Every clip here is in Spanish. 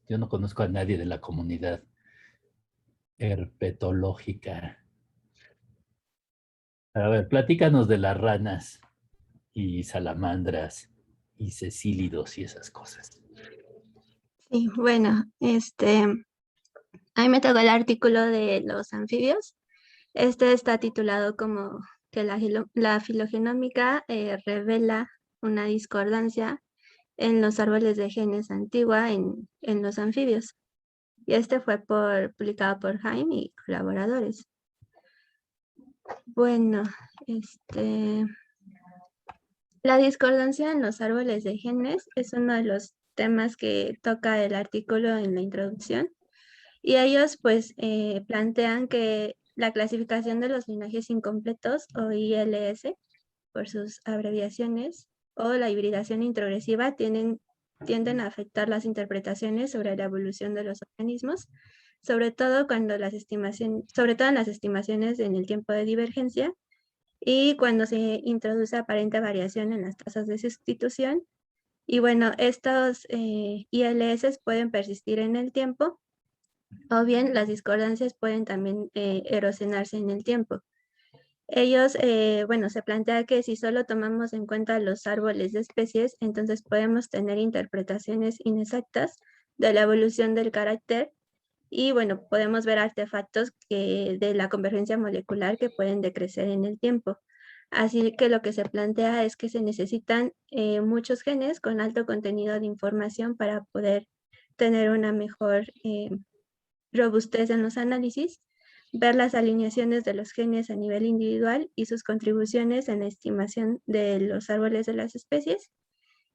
Yo no conozco a nadie de la comunidad herpetológica. A ver, platícanos de las ranas y salamandras y cecílidos y esas cosas. Sí, bueno, a mí me tocó el artículo de los anfibios. Este está titulado como que la filogenómica revela una discordancia en los árboles de genes antigua en los anfibios. Y este fue publicado por Jaime y colaboradores. Bueno, la discordancia en los árboles de genes es uno de los temas que toca el artículo en la introducción. Y ellos pues plantean que la clasificación de los linajes incompletos o ILS, por sus abreviaciones, o la hibridación introgresiva tienden a afectar las interpretaciones sobre la evolución de los organismos, sobre todo sobre todo en las estimaciones en el tiempo de divergencia y cuando se introduce aparente variación en las tasas de sustitución. Y bueno, estos ILS pueden persistir en el tiempo o bien las discordancias pueden también erosionarse en el tiempo. Ellos, bueno, se plantea que si solo tomamos en cuenta los árboles de especies, entonces podemos tener interpretaciones inexactas de la evolución del carácter y, bueno, podemos ver artefactos de la convergencia molecular que pueden decrecer en el tiempo. Así que lo que se plantea es que se necesitan muchos genes con alto contenido de información para poder tener una mejor robustez en los análisis, ver las alineaciones de los genes a nivel individual y sus contribuciones en la estimación de los árboles de las especies.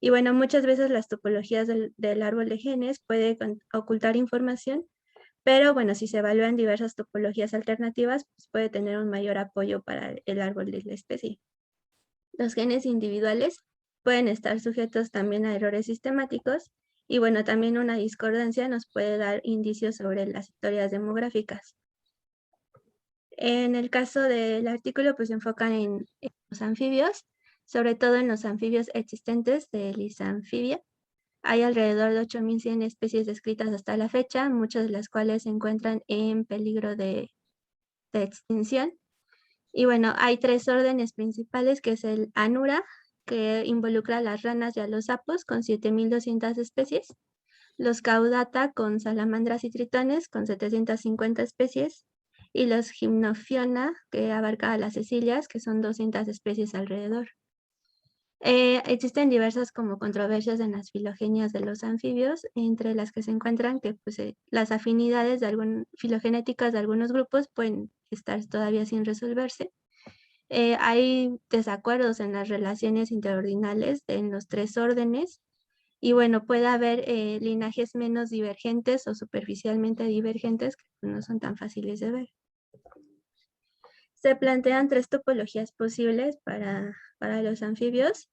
Y bueno, muchas veces las topologías del árbol de genes pueden ocultar información, pero bueno, si se evalúan diversas topologías alternativas, pues puede tener un mayor apoyo para el árbol de la especie. Los genes individuales pueden estar sujetos también a errores sistemáticos y bueno, también una discordancia nos puede dar indicios sobre las historias demográficas. En el caso del artículo, pues se enfocan en los anfibios, sobre todo en los anfibios existentes de Lisanfibia. Hay alrededor de 8.100 especies descritas hasta la fecha, muchas de las cuales se encuentran en peligro de extinción. Y bueno, hay 3 órdenes principales, que es el Anura, que involucra a las ranas y a los sapos, con 7.200 especies. Los Caudata, con salamandras y tritones, con 750 especies. Y los Gymnophiona, que abarca a las cecilias, que son 200 especies alrededor. Existen diversas como controversias en las filogenias de los anfibios, entre las que se encuentran que pues, las afinidades filogenéticas de algunos grupos pueden estar todavía sin resolverse. Hay desacuerdos en las relaciones interordinales en los 3 órdenes y bueno, puede haber linajes menos divergentes o superficialmente divergentes que no son tan fáciles de ver. Se plantean 3 topologías posibles para los anfibios.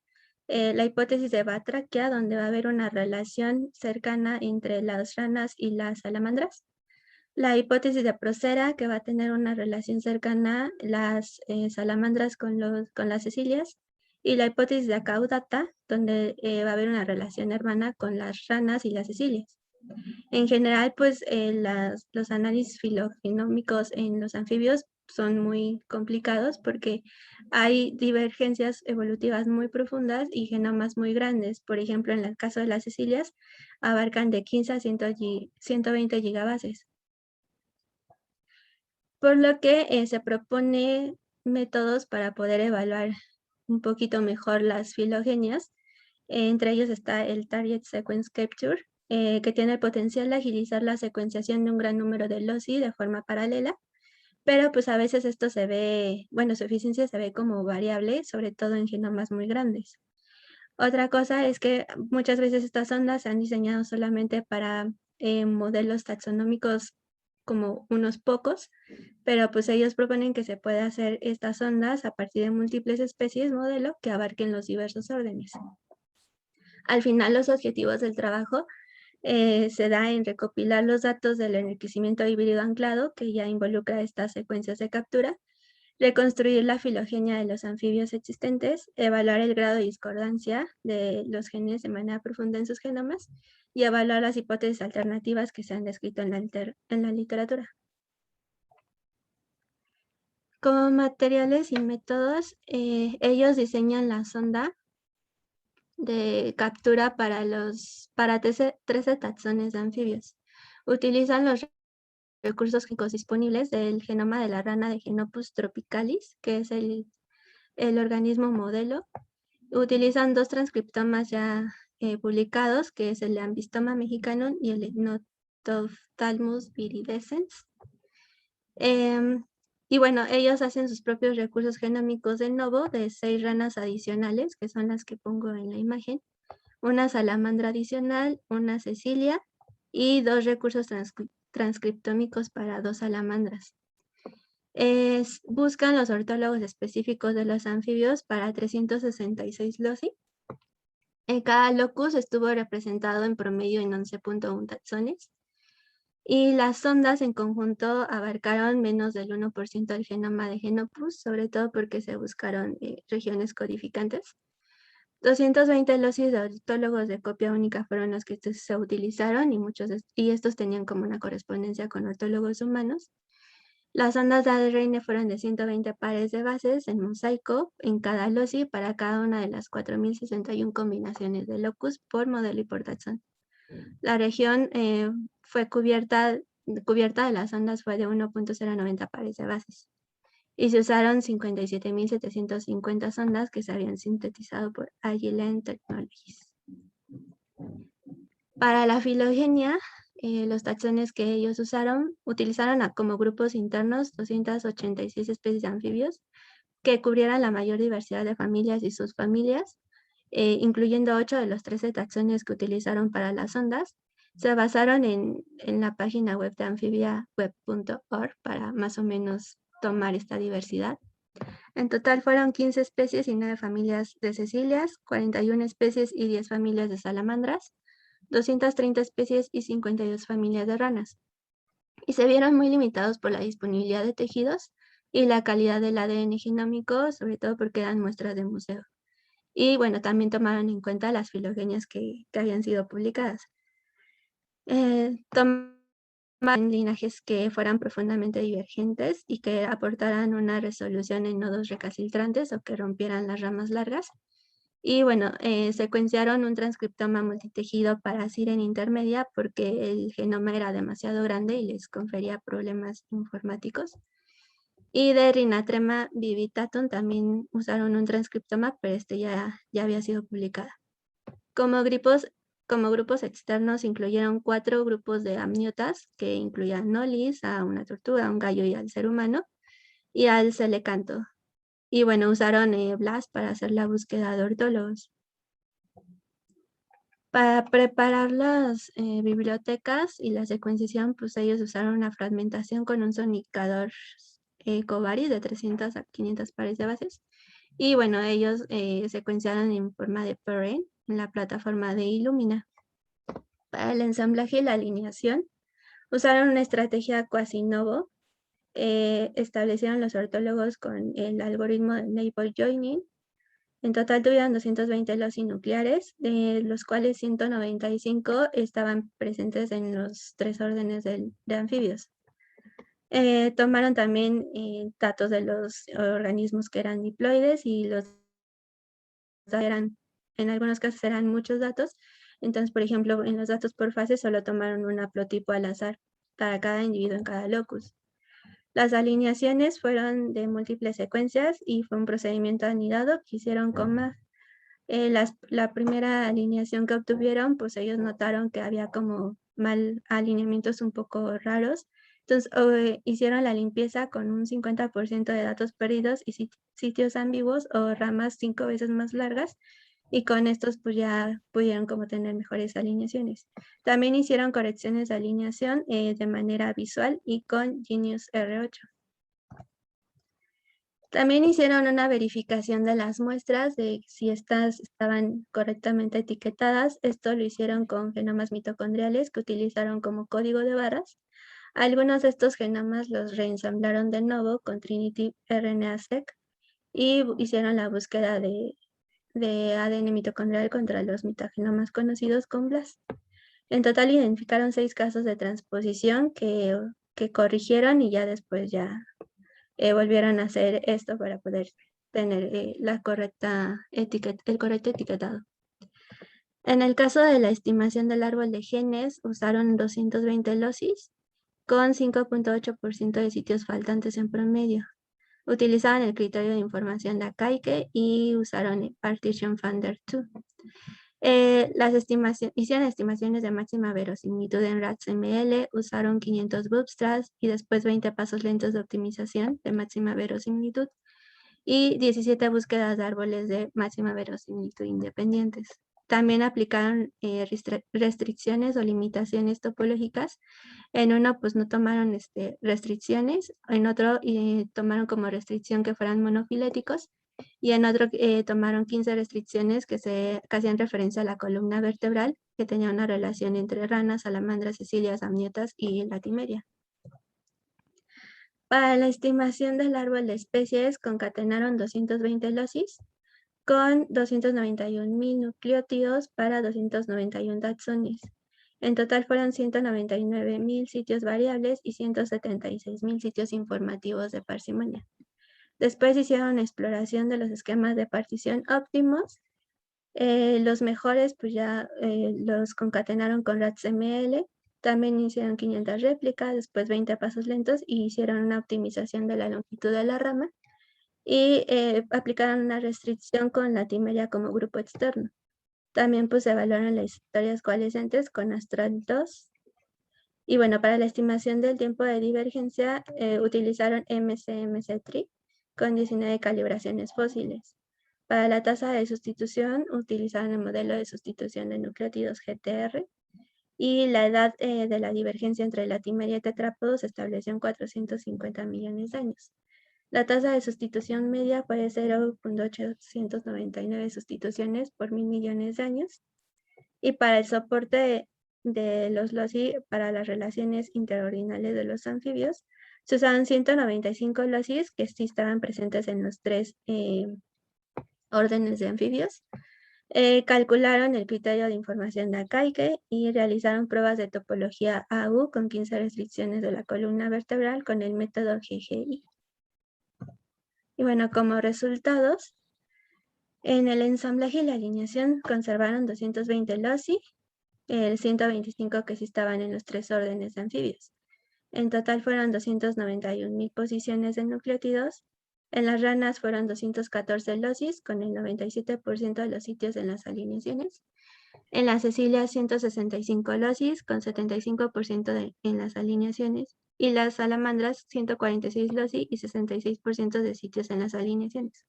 La hipótesis de Batrachia, donde va a haber una relación cercana entre las ranas y las salamandras. La hipótesis de Procera, que va a tener una relación cercana las salamandras con las cecilias. Y la hipótesis de Acaudata, donde va a haber una relación hermana con las ranas y las cecilias. En general, pues los análisis filogenómicos en los anfibios son muy complicados porque hay divergencias evolutivas muy profundas y genomas muy grandes. Por ejemplo, en el caso de las cecilias, abarcan de 15 a 120 gigabases. Por lo que se propone métodos para poder evaluar un poquito mejor las filogenias. Entre ellos está el Target Sequence Capture, que tiene el potencial de agilizar la secuenciación de un gran número de loci de forma paralela, pero pues a veces esto se ve, bueno, su eficiencia se ve como variable, sobre todo en genomas muy grandes. Otra cosa es que muchas veces estas ondas se han diseñado solamente para modelos taxonómicos como unos pocos, pero pues ellos proponen que se puede hacer estas ondas a partir de múltiples especies modelo que abarquen los diversos órdenes. Al final, los objetivos del trabajo se da en recopilar los datos del enriquecimiento híbrido anclado, que ya involucra estas secuencias de captura, reconstruir la filogenia de los anfibios existentes, evaluar el grado de discordancia de los genes de manera profunda en sus genomas y evaluar las hipótesis alternativas que se han descrito en la literatura. Como materiales y métodos, ellos diseñan la sonda de captura para 13 taxones de anfibios. Utilizan los recursos genéticos disponibles del genoma de la rana de Genopus tropicalis, que es el organismo modelo. Utilizan 2 transcriptomas ya publicados, que es el Ambistoma mexicanum y el Notophthalmus viridescens. Y bueno, ellos hacen sus propios recursos genómicos de novo de 6 ranas adicionales, que son las que pongo en la imagen, una salamandra adicional, una Cecilia y 2 recursos transcriptómicos para 2 salamandras. Buscan los ortólogos específicos de los anfibios para 366 loci. Cada locus estuvo representado en promedio en 11.1 taxones. Y las sondas en conjunto abarcaron menos del 1% del genoma de Genopus, sobre todo porque se buscaron regiones codificantes. 220 locis de ortólogos de copia única fueron los que se utilizaron y estos tenían como una correspondencia con ortólogos humanos. Las sondas de ADRN fueron de 120 pares de bases en mosaico en cada loci para cada una de las 4.061 combinaciones de locus por modelo y por taxón. La región fue cubierta de las ondas fue de 1.090 pares de bases. Y se usaron 57.750 sondas que se habían sintetizado por Agilent Technologies. Para la filogenia, los taxones que ellos utilizaron como grupos internos 286 especies de anfibios que cubrieran la mayor diversidad de familias y subfamilias, incluyendo 8 de los 13 taxones que utilizaron para las sondas. Se basaron en la página web de amphibiaweb.org para más o menos tomar esta diversidad. En total fueron 15 especies y 9 familias de cecilias, 41 especies y 10 familias de salamandras, 230 especies y 52 familias de ranas. Y se vieron muy limitados por la disponibilidad de tejidos y la calidad del ADN genómico, sobre todo porque eran muestras de museo. Y bueno, también tomaron en cuenta las filogenias que habían sido publicadas. Tomaron linajes que fueran profundamente divergentes y que aportaran una resolución en nodos recalcitrantes o que rompieran las ramas largas. Y bueno, secuenciaron un transcriptoma multitejido para Siren intermedia porque el genoma era demasiado grande y les confería problemas informáticos. Y de Rhinatrema vivitatum también usaron un transcriptoma, pero este ya había sido publicada. Como grupos externos incluyeron 4 grupos de amniotas que incluían nolis, a una tortuga, a un gallo y al ser humano, y al celecanto. Y bueno, usaron BLAST para hacer la búsqueda de ortólogos. Para preparar las bibliotecas y la secuenciación, pues ellos usaron una fragmentación con un sonicador Covaris de 300 a 500 pares de bases. Y bueno, ellos secuenciaron en forma de PRN en la plataforma de Illumina. Para el ensamblaje y la alineación, usaron una estrategia quasi-novo. Establecieron los ortólogos con el algoritmo de label joining. En total tuvieron 220 loci nucleares, de los cuales 195 estaban presentes en los 3 órdenes de anfibios. Tomaron también datos de los organismos que eran diploides y los en algunos casos eran muchos datos. Entonces, por ejemplo, en los datos por fase solo tomaron un haplotipo al azar para cada individuo en cada locus. Las alineaciones fueron de múltiples secuencias y fue un procedimiento anidado que hicieron coma. La primera alineación que obtuvieron, pues ellos notaron que había como mal alineamientos un poco raros. Entonces hicieron la limpieza con un 50% de datos perdidos y sitios ambiguos o ramas 5 veces más largas. Y con estos pues ya pudieron como tener mejores alineaciones. También hicieron correcciones de alineación de manera visual y con Genius R8. También hicieron una verificación de las muestras de si estas estaban correctamente etiquetadas. Esto lo hicieron con genomas mitocondriales que utilizaron como código de barras. Algunos de estos genomas los reensamblaron de nuevo con Trinity RNA-seq y hicieron la búsqueda de ADN mitocondrial contra los mitogenomas conocidos con BLAST. En total identificaron 6 casos de transposición que corrigieron y ya después volvieron a hacer esto para poder tener el correcto etiquetado. En el caso de la estimación del árbol de genes, usaron 220 locis con 5.8% de sitios faltantes en promedio. Utilizaban el criterio de información de Akaike y usaron Partition Finder 2. Hicieron estimaciones de máxima verosimilitud en RATS-ML, usaron 500 bootstraps y después 20 pasos lentos de optimización de máxima verosimilitud y 17 búsquedas de árboles de máxima verosimilitud independientes. También aplicaron restricciones o limitaciones topológicas. En uno, pues no tomaron restricciones, en otro tomaron como restricción que fueran monofiléticos, y en otro tomaron 15 restricciones que hacían referencia a la columna vertebral, que tenía una relación entre ranas, salamandras, cecilias, amniotas y latimeria. Para la estimación del árbol de especies, concatenaron 220 locis con 291,000 nucleótidos para 291 taxones. En total fueron 199,000 sitios variables y 176,000 sitios informativos de parsimonia. Después hicieron exploración de los esquemas de partición óptimos. Los mejores pues ya los concatenaron con RATS-ML. También hicieron 500 réplicas, después 20 pasos lentos y hicieron una optimización de la longitud de la rama y aplicaron una restricción con latimeria como grupo externo. También pues evaluaron las historias coalescentes con Astral 2. Y bueno, para la estimación del tiempo de divergencia utilizaron MCMC-Tree con 19 calibraciones fósiles. Para la tasa de sustitución utilizaron el modelo de sustitución de nucleótidos GTR y la edad de la divergencia entre latimeria y tetrápodos se estableció en 450 millones de años. La tasa de sustitución media fue de 0.899 sustituciones por 1.000 millones de años. Y para el soporte de los loci para las relaciones interordinales de los anfibios, se usaban 195 locis que sí estaban presentes en los 3 órdenes de anfibios. Calcularon el criterio de información de Akaike y realizaron pruebas de topología AU con 15 restricciones de la columna vertebral con el método GGI. Y bueno, como resultados, en el ensamblaje y la alineación conservaron 220 loci, 125 que sí estaban en los 3 órdenes de anfibios. En total fueron 291,000 posiciones de nucleótidos. En las ranas fueron 214 locis con el 97% de los sitios en las alineaciones. En las cecilias 165 locis con 75% en las alineaciones. Y las salamandras 146 loci y 66% de sitios en las alineaciones.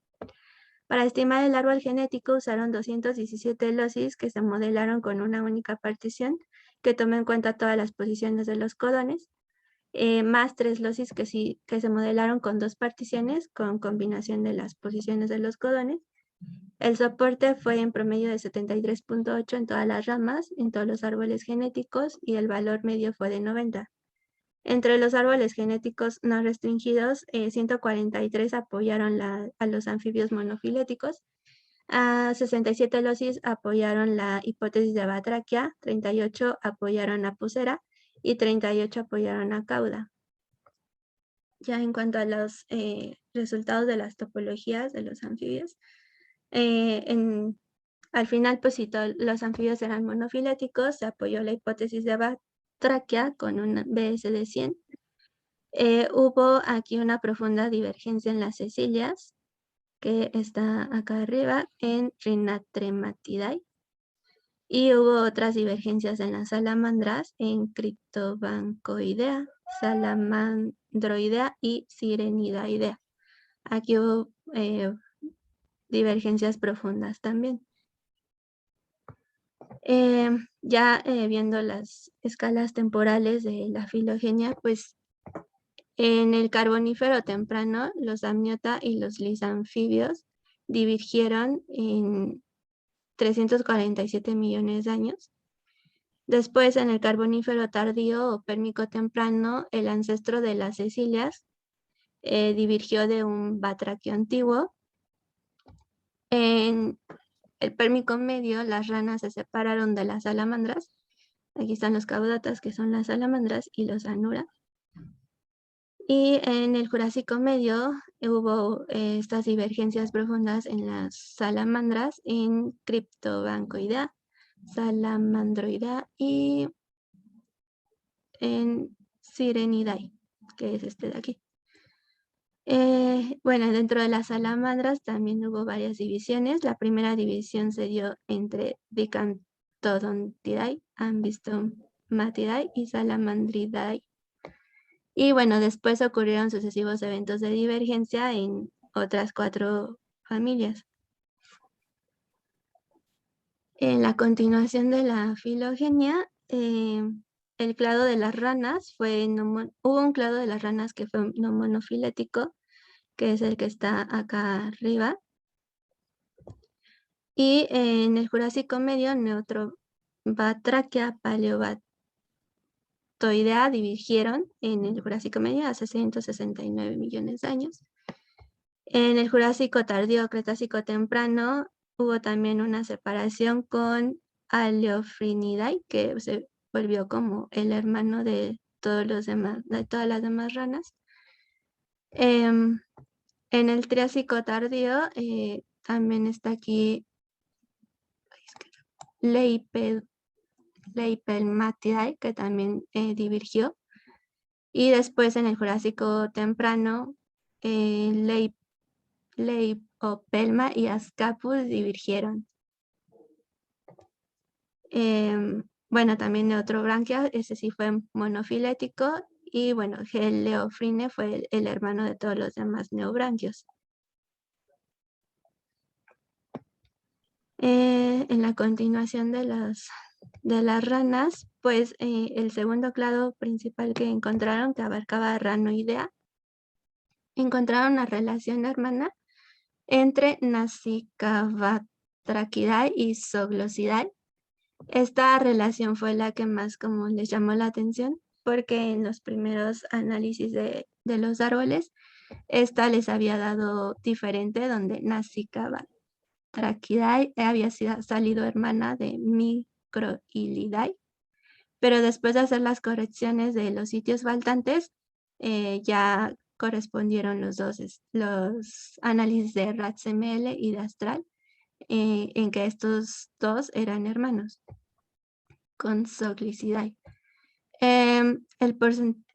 Para estimar el árbol genético usaron 217 locis que se modelaron con una única partición que toma en cuenta todas las posiciones de los codones, más 3 locis que se modelaron con 2 particiones con combinación de las posiciones de los codones. El soporte fue en promedio de 73.8 en todas las ramas, en todos los árboles genéticos y el valor medio fue de 90. Entre los árboles genéticos no restringidos, 143 apoyaron a los anfibios monofiléticos, 67 locis apoyaron la hipótesis de batraquia, 38 apoyaron a Pucera y 38 apoyaron a Cauda. Ya en cuanto a los resultados de las topologías de los anfibios, al final, pues si los anfibios eran monofiléticos, se apoyó la hipótesis de batraquia con un BS de 100. Hubo aquí una profunda divergencia en las cecilias, que está acá arriba, en Rhinatrematidae. Y hubo otras divergencias en las salamandras, en Cryptobancoidea, Salamandroidea y Sirenidaidea. Aquí hubo divergencias profundas también. Viendo las escalas temporales de la filogenia, pues en el Carbonífero temprano, los amniota y los lisanfibios divergieron en 347 millones de años. Después, en el Carbonífero tardío o Pérmico temprano, el ancestro de las cecilias divergió de un batraquio antiguo. En el Pérmico medio, las ranas se separaron de las salamandras. Aquí están los caudatas, que son las salamandras, y los anura. Y en el Jurásico medio hubo estas divergencias profundas en las salamandras, en Cryptobancoidea, Salamandroidea y en Sirenidae, que es este de aquí. Bueno, dentro de las salamandras también hubo varias divisiones. La primera división se dio entre Dicantodontidae, Ambystomatidae y Salamandridae. Y bueno, después ocurrieron sucesivos eventos de divergencia en otras 4 familias. En la continuación de la filogenia, el clado de las ranas hubo un clado de las ranas que fue no monofilético, que es el que está acá arriba. Y en el Jurásico medio, Neotrobatrachia paleobatoidea divergieron en el Jurásico medio hace 169 millones de años. En el Jurásico tardío, Cretácico temprano, hubo también una separación con Aleofrinidae, que se volvió como el hermano de todas las demás ranas. En el Triásico tardío también está aquí Leipelmatidae, que también divergió. Y después en el Jurásico temprano, Leipopelma y Ascapus divergieron. Bueno, también Neotrobranquia, ese sí fue monofilético. Y bueno, Geleofrine fue el hermano de todos los demás neobranquios. En la continuación de las ranas, pues el segundo clado principal que encontraron, que abarcaba Ranoidea, encontraron una relación hermana entre Nasicabatrachidae y Zoglosidae. Esta relación fue la que más como les llamó la atención, porque en los primeros análisis de los árboles, esta les había dado diferente, donde Nasicabatrachidae había salido hermana de Microhylidae, pero después de hacer las correcciones de los sitios faltantes, ya correspondieron los análisis de RATSML y de Astral, en que estos dos eran hermanos con Zoglisidae.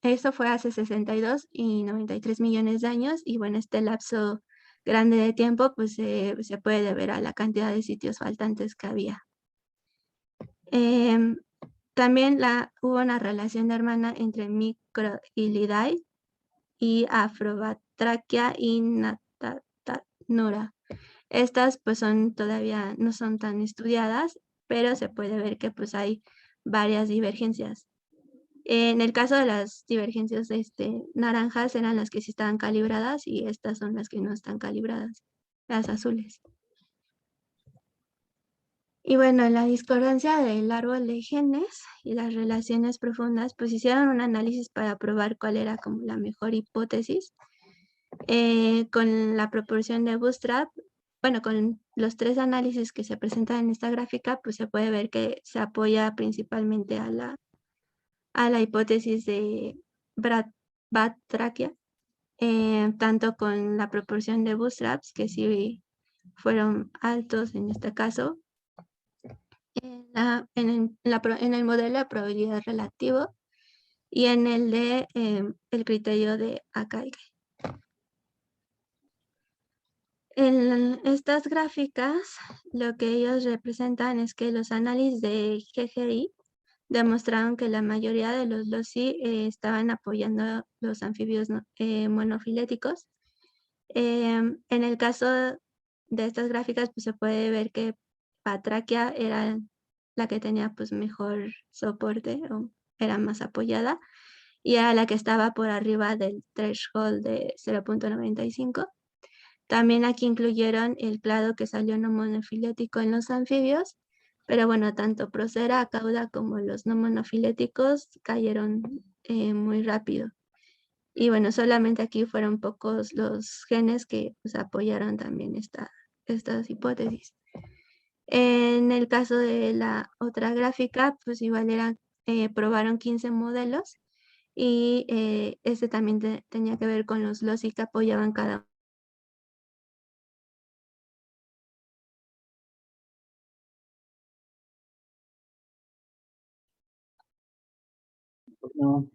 Eso fue hace 62 y 93 millones de años, y bueno, este lapso grande de tiempo pues se puede deber a la cantidad de sitios faltantes que había. También hubo una relación hermana entre Microhylidae y Afrobatrachia y Natatanura. Estas pues todavía no son tan estudiadas, pero se puede ver que pues hay varias divergencias. En el caso de las divergencias naranjas eran las que sí estaban calibradas, y estas son las que no están calibradas, las azules. Y bueno, la discordancia del árbol de genes y las relaciones profundas, pues hicieron un análisis para probar cuál era como la mejor hipótesis. Con la proporción de Bootstrap, bueno, con los 3 análisis que se presentan en esta gráfica, pues se puede ver que se apoya principalmente a la hipótesis de Batrachia, tanto con la proporción de bootstraps, que sí fueron altos en este caso, en el modelo de probabilidad relativo, y en el de el criterio de Akaike. En estas gráficas, lo que ellos representan es que los análisis de GGI demostraron que la mayoría de los loci estaban apoyando a los anfibios monofiléticos. En el caso de estas gráficas, pues se puede ver que Batrachia era la que tenía pues mejor soporte, o era más apoyada, y era la que estaba por arriba del threshold de 0.95. También aquí incluyeron el clado que salió no monofilético en los anfibios, Pero bueno, tanto Procera, Cauda como los no monofiléticos cayeron muy rápido. Y bueno, solamente aquí fueron pocos los genes que pues, apoyaron también estas hipótesis. En el caso de la otra gráfica, pues igual probaron 15 modelos y este también tenía que ver con los loci que apoyaban cada No,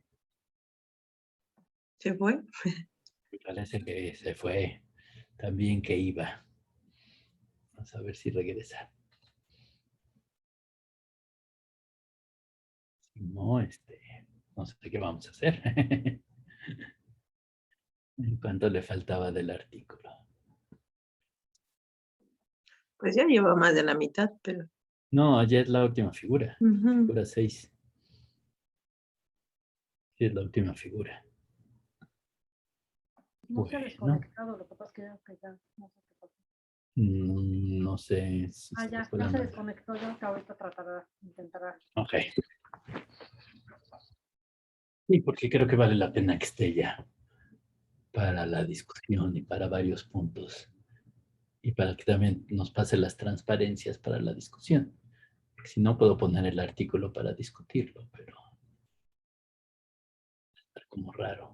¿Se fue? me parece que se fue también que iba. Vamos a ver si regresa. Si no, no sé qué vamos a hacer. ¿Cuánto le faltaba del artículo? Pues ya lleva más de la mitad, pero... No, ya es la última figura. Figura 6. Sí, es la última figura. No se ha Bueno. desconectado, lo que pasa es que ya no sé qué pasó. No sé si Ya fue la se mano. desconectó, yo que ahorita intentará. Ok. Sí, porque creo que vale la pena que esté ya para la discusión y para varios puntos. Y para que también nos pase las transparencias para la discusión. Porque si no, puedo poner el artículo para discutirlo, pero está como raro.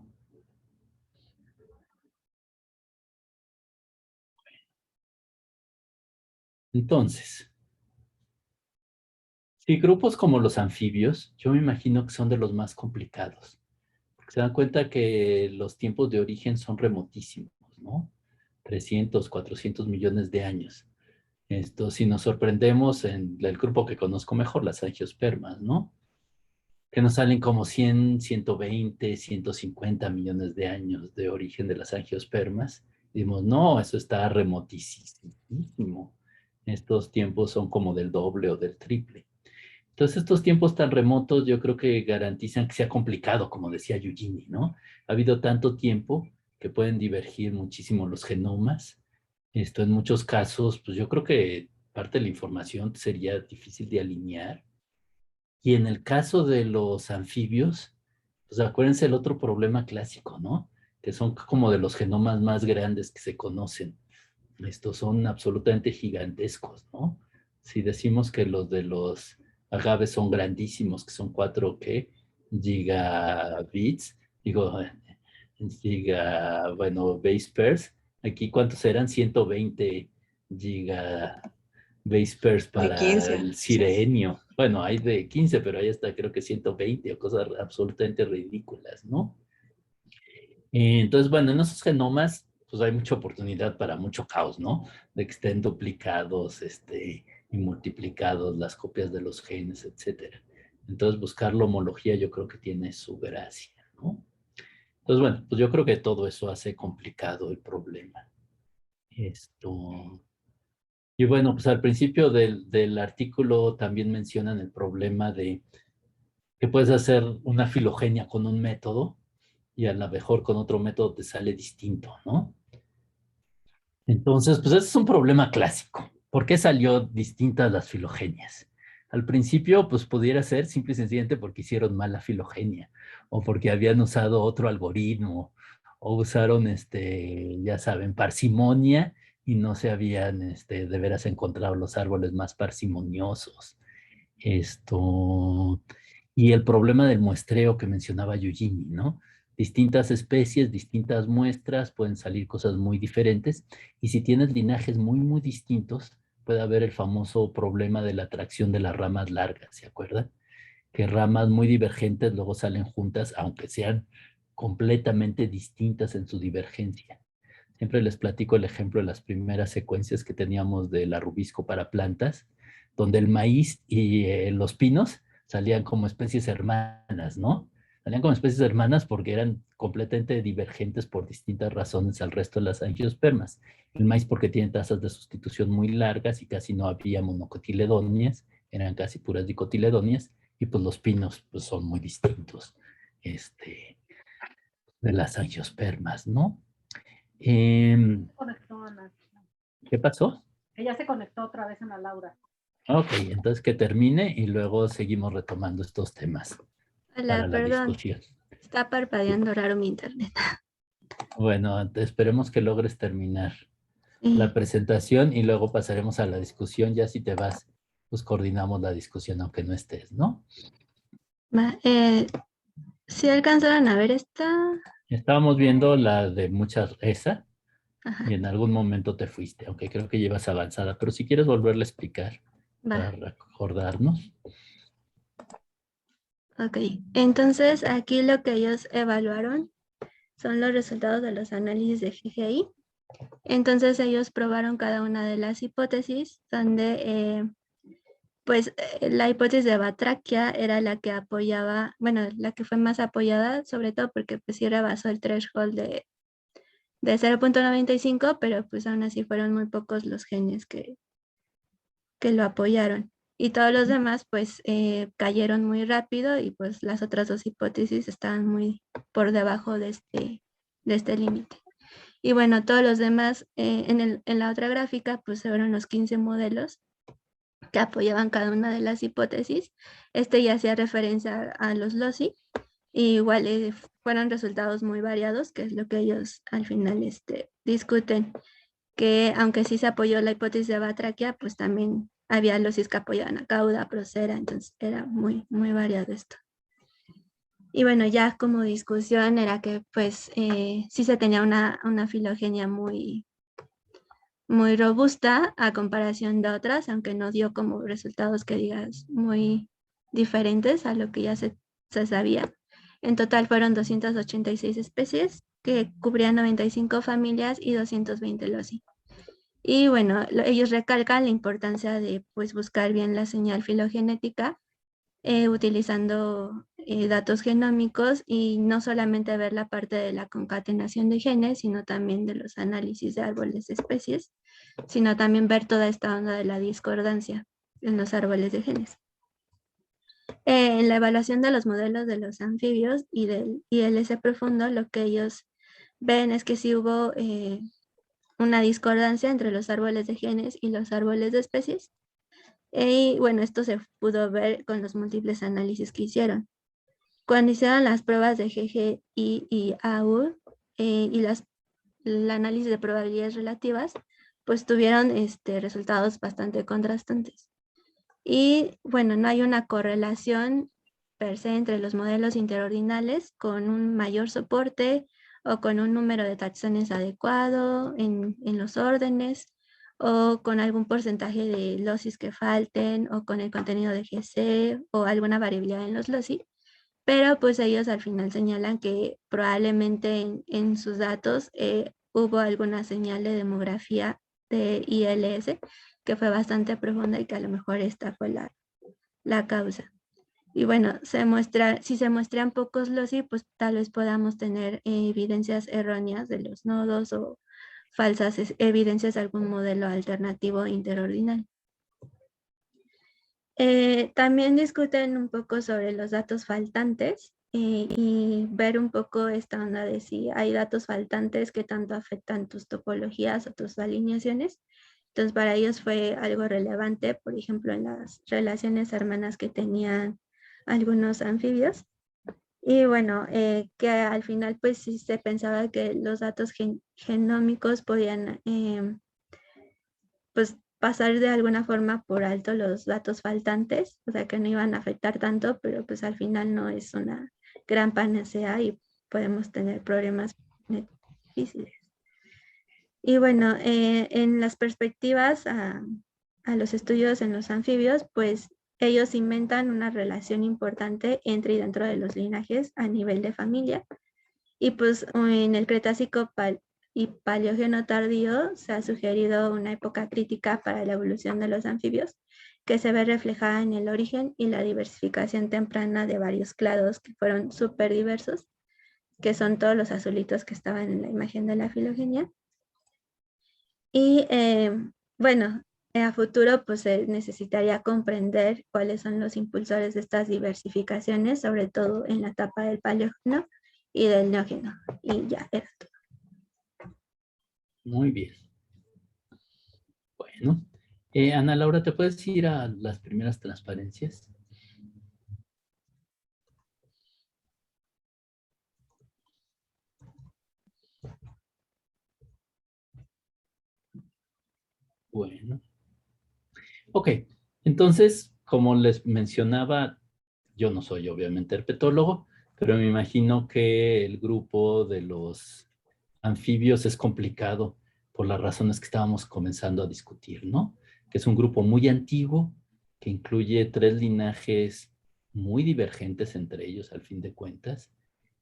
Entonces, sí, grupos como los anfibios, yo me imagino que son de los más complicados. Porque se dan cuenta que los tiempos de origen son remotísimos, ¿no? 300, 400 millones de años. Si nos sorprendemos en el grupo que conozco mejor, las angiospermas, ¿no? Que nos salen como 100, 120, 150 millones de años de origen de las angiospermas. Dimos, no, eso está remotísimo. Estos tiempos son como del doble o del triple. Entonces, estos tiempos tan remotos yo creo que garantizan que sea complicado, como decía Eugenie, ¿no? Ha habido tanto tiempo que pueden divergir muchísimo los genomas. En muchos casos, pues yo creo que parte de la información sería difícil de alinear. Y en el caso de los anfibios, pues acuérdense el otro problema clásico, ¿no? Que son como de los genomas más grandes que se conocen. Estos son absolutamente gigantescos, ¿no? Si decimos que los de los agaves son grandísimos, que son 4 ¿qué? Gigabits, bueno, base pairs. Aquí, ¿cuántos eran? 120 base pairs De para 15. el sirenio. Bueno, hay de 15, pero ahí está creo que 120 o cosas absolutamente ridículas, ¿no? Entonces, bueno, en esos genomas, pues hay mucha oportunidad para mucho caos, ¿no? De que estén duplicados, y multiplicados las copias de los genes, etcétera. Entonces, buscar la homología yo creo que tiene su gracia, ¿no? Entonces, bueno, pues yo creo que todo eso hace complicado el problema. Y bueno, pues al principio del artículo también mencionan el problema de que puedes hacer una filogenia con un método y a lo mejor con otro método te sale distinto, ¿no? Entonces, pues ese es un problema clásico. ¿Por qué salió distintas las filogenias? Al principio, pues pudiera ser simple y sencillamente porque hicieron mal la filogenia o porque habían usado otro algoritmo o usaron, ya saben, parsimonia y no se habían, de veras encontrado los árboles más parsimoniosos. Y el problema del muestreo que mencionaba Eugenie, ¿no? Distintas especies, distintas muestras, pueden salir cosas muy diferentes. Y si tienes linajes muy, muy distintos, puede haber el famoso problema de la atracción de las ramas largas, ¿se acuerdan? Que ramas muy divergentes luego salen juntas, aunque sean completamente distintas en su divergencia. Siempre les platico el ejemplo de las primeras secuencias que teníamos de la rubisco para plantas, donde el maíz y los pinos salían como especies hermanas, ¿no? Salían como especies hermanas porque eran completamente divergentes por distintas razones al resto de las angiospermas. El maíz porque tiene tasas de sustitución muy largas y casi no había monocotiledonias, eran casi puras dicotiledonias, y pues los pinos pues, son muy distintos de las angiospermas, ¿no? Conectó Ana. ¿Qué pasó? Ella se conectó otra vez, Ana Laura. Ok, entonces que termine y luego seguimos retomando estos temas para Hola, la perdón. discusión. Está parpadeando raro mi internet. Bueno, esperemos que logres terminar la Eh, presentación y luego pasaremos a la discusión. Ya si te vas, pues coordinamos la discusión aunque no estés, ¿no? ¿Sí alcanzaron a ver esta? Estábamos viendo la de muchas, esa, Ajá, y en algún momento te fuiste, aunque creo que llevas avanzada, pero si quieres volverle a explicar para va. recordarnos. Ok. Entonces, aquí lo que ellos evaluaron son los resultados de los análisis de GGI. Entonces, ellos probaron cada una de las hipótesis, donde la hipótesis de batraquia era la que apoyaba, bueno, la que fue más apoyada, sobre todo porque pues sí rebasó el threshold de 0.95, pero pues aún así fueron muy pocos los genes que lo apoyaron. Y todos los demás pues cayeron muy rápido y pues las otras dos hipótesis estaban muy por debajo de este límite. Y bueno, todos los demás en la otra gráfica pues fueron los 15 modelos que apoyaban cada una de las hipótesis. Este ya hacía referencia a los LOSI. Y igual fueron resultados muy variados, que es lo que ellos al final discuten, que aunque sí se apoyó la hipótesis de batraquia, pues también había losis que apoyaban a cauda, procera, entonces era muy, muy variado esto. Y bueno, ya como discusión era que pues sí se tenía una filogenia muy, muy robusta a comparación de otras, aunque no dio como resultados que digas muy diferentes a lo que ya se sabía. En total fueron 286 especies que cubrían 95 familias y 220 loci. Y bueno, ellos recalcan la importancia de pues, buscar bien la señal filogenética utilizando datos genómicos y no solamente ver la parte de la concatenación de genes, sino también de los análisis de árboles de especies, sino también ver toda esta onda de la discordancia en los árboles de genes. En la evaluación de los modelos de los anfibios y del ILS profundo, lo que ellos ven es que sí hubo una discordancia entre los árboles de genes y los árboles de especies. Y bueno, esto se pudo ver con los múltiples análisis que hicieron. Cuando hicieron las pruebas de GGI y AU y el análisis de probabilidades relativas, pues tuvieron resultados bastante contrastantes. Y bueno, no hay una correlación per se entre los modelos interordinales con un mayor soporte o con un número de taxones adecuado en los órdenes o con algún porcentaje de losis que falten o con el contenido de GC o alguna variabilidad en los losis. Pero pues ellos al final señalan que probablemente en sus datos hubo alguna señal de demografía de ILS que fue bastante profunda y que a lo mejor esta fue la causa. Y bueno, si se muestran pocos loci, pues tal vez podamos tener evidencias erróneas de los nodos o falsas evidencias de algún modelo alternativo interordinal. También discuten un poco sobre los datos faltantes y ver un poco esta onda de si hay datos faltantes que tanto afectan tus topologías o tus alineaciones. Entonces, para ellos fue algo relevante, por ejemplo, en las relaciones hermanas que tenían algunos anfibios. Y bueno, que al final pues sí se pensaba que los datos genómicos podían pues pasar de alguna forma por alto los datos faltantes, o sea que no iban a afectar tanto, pero pues al final no es una gran panacea y podemos tener problemas difíciles. Y bueno, en las perspectivas a los estudios en los anfibios, pues ellos inventan una relación importante entre y dentro de los linajes a nivel de familia. Y pues en el Cretácico y Paleógeno tardío se ha sugerido una época crítica para la evolución de los anfibios, que se ve reflejada en el origen y la diversificación temprana de varios clados que fueron súper diversos, que son todos los azulitos que estaban en la imagen de la filogenia. Y bueno, a futuro pues se necesitaría comprender cuáles son los impulsores de estas diversificaciones, sobre todo en la etapa del Paleógeno y del Neógeno. Y ya era todo. Muy bien. Bueno, Ana Laura, ¿te puedes ir a las primeras transparencias? Bueno. Ok, entonces, como les mencionaba, yo no soy obviamente herpetólogo, pero me imagino que el grupo de los anfibios es complicado por las razones que estábamos comenzando a discutir, ¿no? Que es un grupo muy antiguo, que incluye 3 linajes muy divergentes entre ellos, al fin de cuentas,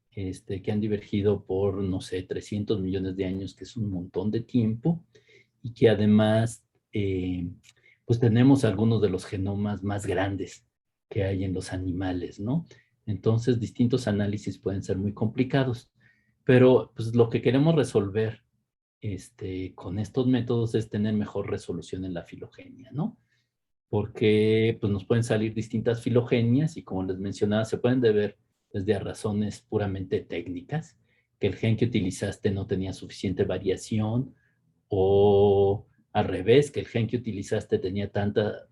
que han divergido por, no sé, 300 millones de años, que es un montón de tiempo, y que además, pues tenemos algunos de los genomas más grandes que hay en los animales, ¿no? Entonces, distintos análisis pueden ser muy complicados, pero pues lo que queremos resolver con estos métodos es tener mejor resolución en la filogenia, ¿no? Porque pues nos pueden salir distintas filogenias y como les mencionaba, se pueden deber desde a razones puramente técnicas, que el gen que utilizaste no tenía suficiente variación, o al revés, que el gen que utilizaste tenía tanta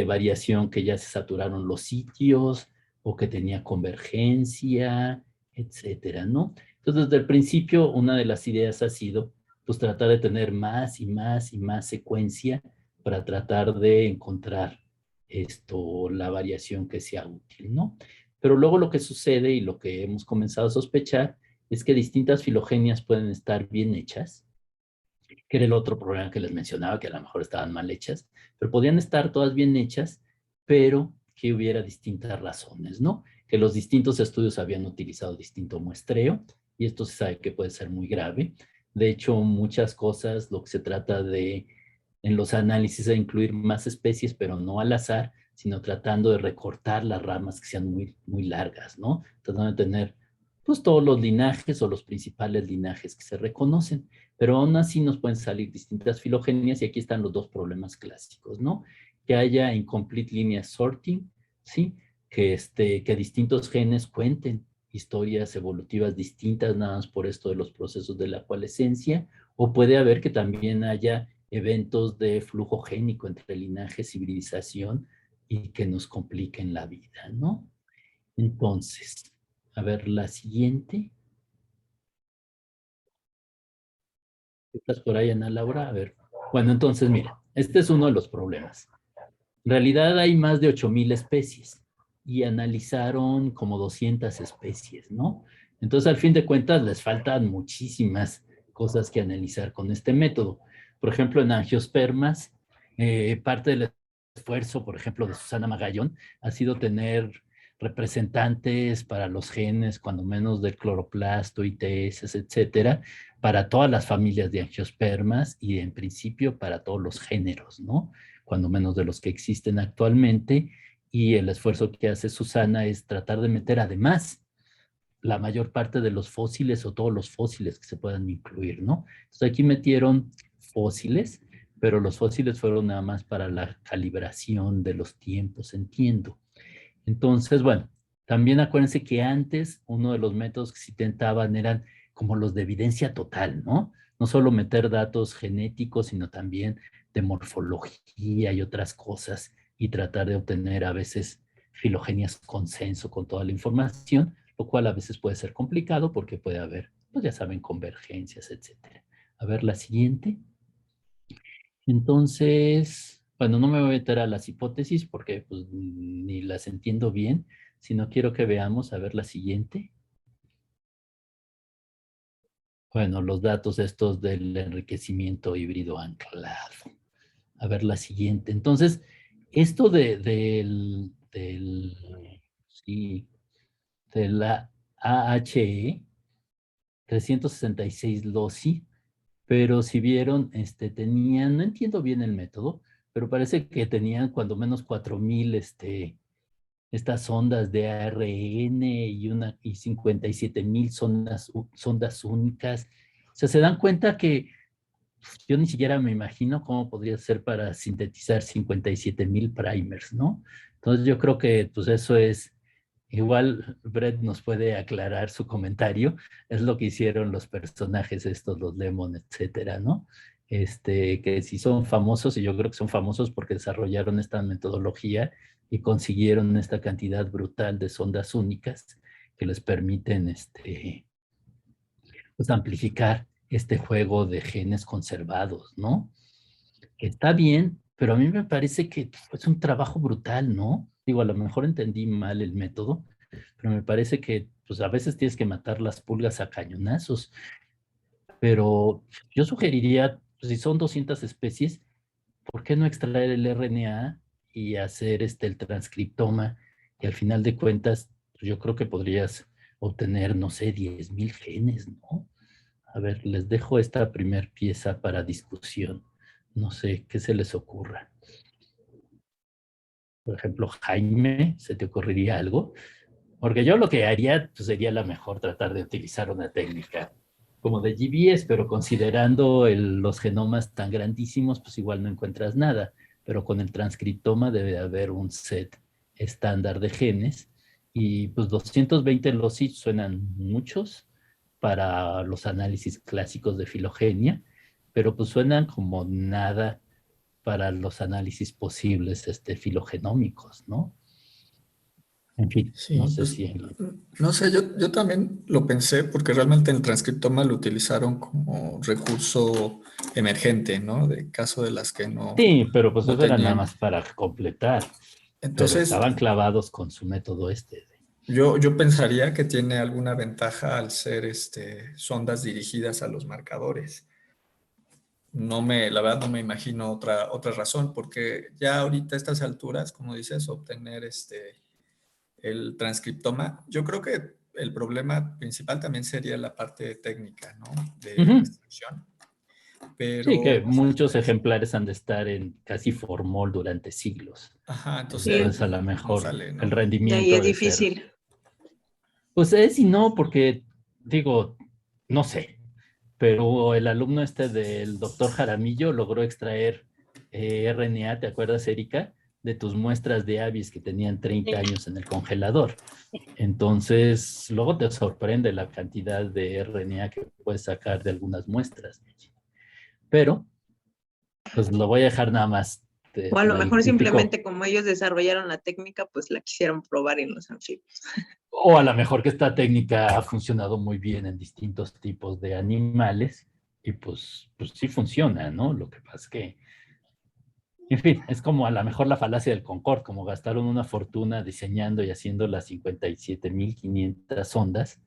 variación que ya se saturaron los sitios, o que tenía convergencia, etcétera, ¿no? Entonces, desde el principio, una de las ideas ha sido, pues, tratar de tener más y más y más secuencia para tratar de encontrar la variación que sea útil, ¿no? Pero luego lo que sucede y lo que hemos comenzado a sospechar es que distintas filogenias pueden estar bien hechas, que era el otro problema que les mencionaba, que a lo mejor estaban mal hechas, pero podían estar todas bien hechas, pero que hubiera distintas razones, ¿no? Que los distintos estudios habían utilizado distinto muestreo, y esto se sabe que puede ser muy grave. De hecho, muchas cosas, lo que se trata de en los análisis de incluir más especies, pero no al azar, sino tratando de recortar las ramas que sean muy, muy largas, ¿no? Tratando de tener, pues, todos los linajes o los principales linajes que se reconocen, pero aún así nos pueden salir distintas filogenias y aquí están los dos problemas clásicos, ¿no? Que haya incomplete linear sorting, ¿sí? Que distintos genes cuenten historias evolutivas distintas nada más por esto de los procesos de la coalescencia, o puede haber que también haya eventos de flujo génico entre linajes, hibridización, y que nos compliquen la vida, ¿no? Entonces, a ver, la siguiente. ¿Estás por ahí, Ana Laura? A ver. Bueno, entonces, mira, este es uno de los problemas. En realidad hay más de 8,000 especies y analizaron como 200 especies, ¿no? Entonces, al fin de cuentas, les faltan muchísimas cosas que analizar con este método. Por ejemplo, en angiospermas, parte del esfuerzo, por ejemplo, de Susana Magallón, ha sido tener representantes para los genes, cuando menos del cloroplasto, ITS, etcétera, para todas las familias de angiospermas y en principio para todos los géneros, ¿no? Cuando menos de los que existen actualmente, y el esfuerzo que hace Susana es tratar de meter además la mayor parte de los fósiles o todos los fósiles que se puedan incluir, ¿no? Entonces aquí metieron fósiles, pero los fósiles fueron nada más para la calibración de los tiempos, entiendo. Entonces, bueno, también acuérdense que antes uno de los métodos que se intentaban eran como los de evidencia total, ¿no? No solo meter datos genéticos, sino también de morfología y otras cosas, y tratar de obtener a veces filogenias consenso con toda la información, lo cual a veces puede ser complicado porque puede haber, pues ya saben, convergencias, etcétera. A ver, la siguiente. Entonces, bueno, no me voy a meter a las hipótesis porque pues, ni las entiendo bien, sino quiero que veamos, a ver la siguiente. Bueno, los datos estos del enriquecimiento híbrido anclado. A ver la siguiente. Entonces, esto sí, de la AHE 366 LOCI, pero si vieron, tenían, no entiendo bien el método, pero parece que tenían cuando menos 4,000, estas ondas de ARN y 57,000 sondas únicas. O sea, se dan cuenta que yo ni siquiera me imagino cómo podría ser para sintetizar 57,000 primers, ¿no? Entonces yo creo que pues eso es, igual Brett nos puede aclarar su comentario, es lo que hicieron los personajes estos, los Lemon, etcétera, ¿no? que sí son famosos, y yo creo que son famosos porque desarrollaron esta metodología y consiguieron esta cantidad brutal de sondas únicas que les permiten pues amplificar este juego de genes conservados, ¿no? Que está bien, pero a mí me parece que es un trabajo brutal, ¿no? Digo, a lo mejor entendí mal el método, pero me parece que pues a veces tienes que matar las pulgas a cañonazos, pero yo sugeriría, pues, si son 200 especies, ¿por qué no extraer el RNA y hacer el transcriptoma? Y al final de cuentas, pues, yo creo que podrías obtener, no sé, 10,000 genes, ¿no? A ver, les dejo esta primer pieza para discusión. No sé, ¿qué se les ocurra? Por ejemplo, Jaime, ¿se te ocurriría algo? Porque yo lo que haría pues, sería la mejor tratar de utilizar una técnica como de GBS, pero considerando los genomas tan grandísimos, pues igual no encuentras nada. Pero con el transcriptoma debe haber un set estándar de genes y pues 220 loci suenan muchos para los análisis clásicos de filogenia, pero pues suenan como nada para los análisis posibles filogenómicos, ¿no? En fin, no Sí, sé pues si... no sé, yo también lo pensé porque realmente el transcriptoma lo utilizaron como recurso emergente, ¿no? De caso de las que Sí, pero pues no eso era nada tenían. más para completar, pero Entonces, estaban clavados con su método yo pensaría que tiene alguna ventaja al ser sondas dirigidas a los marcadores. La verdad no me imagino otra razón, porque ya ahorita a estas alturas, como dices, obtener el transcriptoma, yo creo que el problema principal también sería la parte técnica, ¿no? De Ujú. extracción. Sí, Pero, que muchos ejemplares han de estar en casi formol durante siglos. ajá, Sí, Entonces, a lo entonces no mejor sale, el ¿no? de ahí rendimiento es de ser... difícil. Pues es y no, porque digo, no sé, pero el alumno del doctor Jaramillo logró extraer RNA, ¿te acuerdas, Erika? De tus muestras de avis que tenían 30 años en el congelador. Entonces, luego te sorprende la cantidad de RNA que puedes sacar de algunas muestras. Pero, pues lo voy a dejar nada más O a lo del mejor típico, simplemente como ellos desarrollaron la técnica, pues la quisieron probar en los anfibios. o a lo mejor que esta técnica ha funcionado muy bien en distintos tipos de animales y pues sí funciona, ¿no? Lo que pasa es que, en fin, es como a lo mejor la falacia del Concorde, como gastaron una fortuna diseñando y haciendo las 57,500 ondas,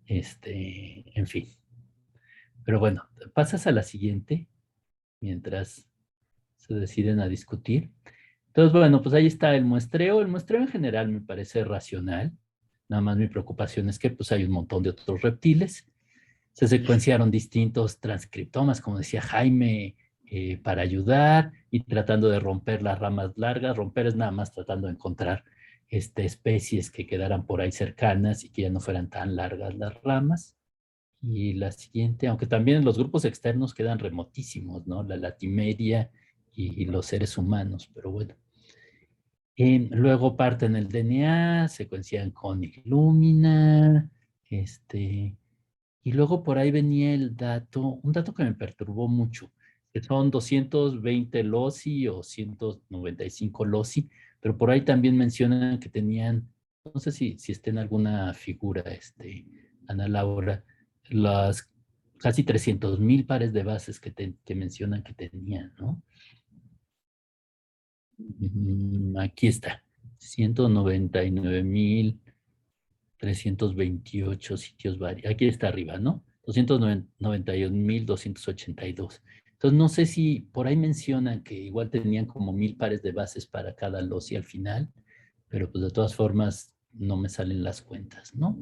en fin. Pero bueno, pasas a la siguiente mientras se deciden a discutir. Entonces, bueno, pues ahí está el muestreo. El muestreo en general me parece racional. Nada más mi preocupación es que pues hay un montón de otros reptiles. Se secuenciaron distintos transcriptomas, como decía Jaime, para ayudar y tratando de romper las ramas largas. Romper es nada más tratando de encontrar especies que quedaran por ahí cercanas y que ya no fueran tan largas las ramas. Y la siguiente, aunque también los grupos externos quedan remotísimos, ¿no? La latimeria y los seres humanos, pero bueno. Luego parten el DNA, secuencian con Illumina, y luego por ahí venía un dato que me perturbó mucho, que son 220 loci o 195 loci, pero por ahí también mencionan que tenían, no sé si está en alguna figura, Ana Laura, las casi 300,000 pares de bases que mencionan que tenían, ¿no? Aquí está, 199,328 sitios varios. Aquí está arriba, ¿no? 291,282. Entonces, no sé si por ahí mencionan que igual tenían como 1,000 pares de bases para cada loci al final, pero pues de todas formas no me salen las cuentas, ¿no?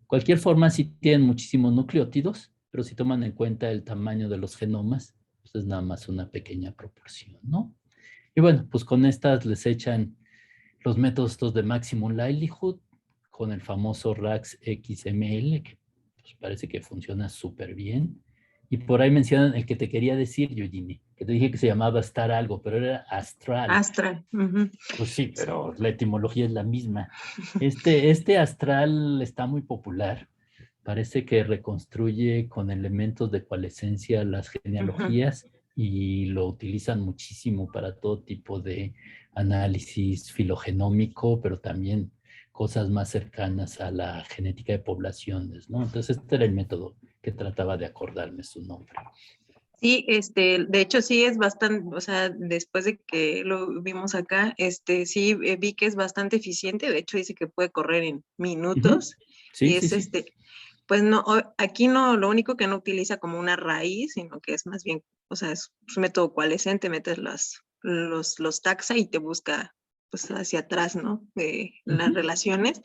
Cualquier forma, sí tienen muchísimos nucleótidos, pero si toman en cuenta el tamaño de los genomas, pues es nada más una pequeña proporción, ¿no? Y bueno, pues con estas les echan los métodos estos de Maximum Likelihood con el famoso RAX XML, que pues parece que funciona súper bien. Y por ahí mencionan el que te quería decir, Eugenie, que te dije que se llamaba Star algo, pero era Astral. Astra. Ujú. Pues sí, pero la etimología es la misma. Este Astral está muy popular. Parece que reconstruye con elementos de coalescencia las Ujú. genealogías y lo utilizan muchísimo para todo tipo de análisis filogenómico, pero también cosas más cercanas a la genética de poblaciones, ¿no? Entonces este era el método que trataba de acordarme su nombre. Sí, de hecho sí es bastante, o sea, después de que lo vimos acá, sí vi que es bastante eficiente, de hecho dice que puede correr en minutos, Sí, y sí, es sí. pues no, aquí no, lo único que no utiliza como una raíz, sino que es más bien, o sea, es un método coalescente, metes los taxa y te busca pues hacia atrás, ¿no? De las relaciones,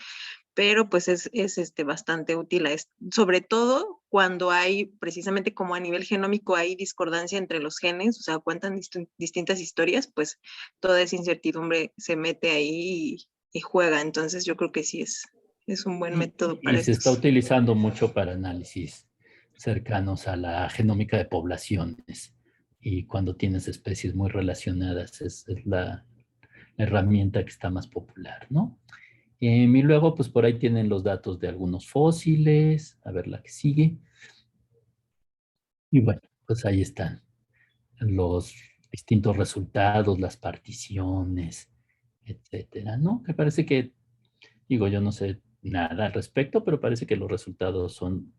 pero pues es bastante útil, sobre todo cuando hay, precisamente como a nivel genómico, hay discordancia entre los genes, o sea, cuentan distintas historias, pues toda esa incertidumbre se mete ahí y juega, entonces yo creo que sí es un buen método para Y se está estos. utilizando mucho para análisis cercanos a la genómica de poblaciones. Y cuando tienes especies muy relacionadas, es la herramienta que está más popular, ¿no? Y luego, pues por ahí tienen los datos de algunos fósiles. A ver la que sigue. Y bueno, pues ahí están los distintos resultados, las particiones, etcétera, ¿no? Que parece que, digo, yo no sé nada al respecto, pero parece que los resultados son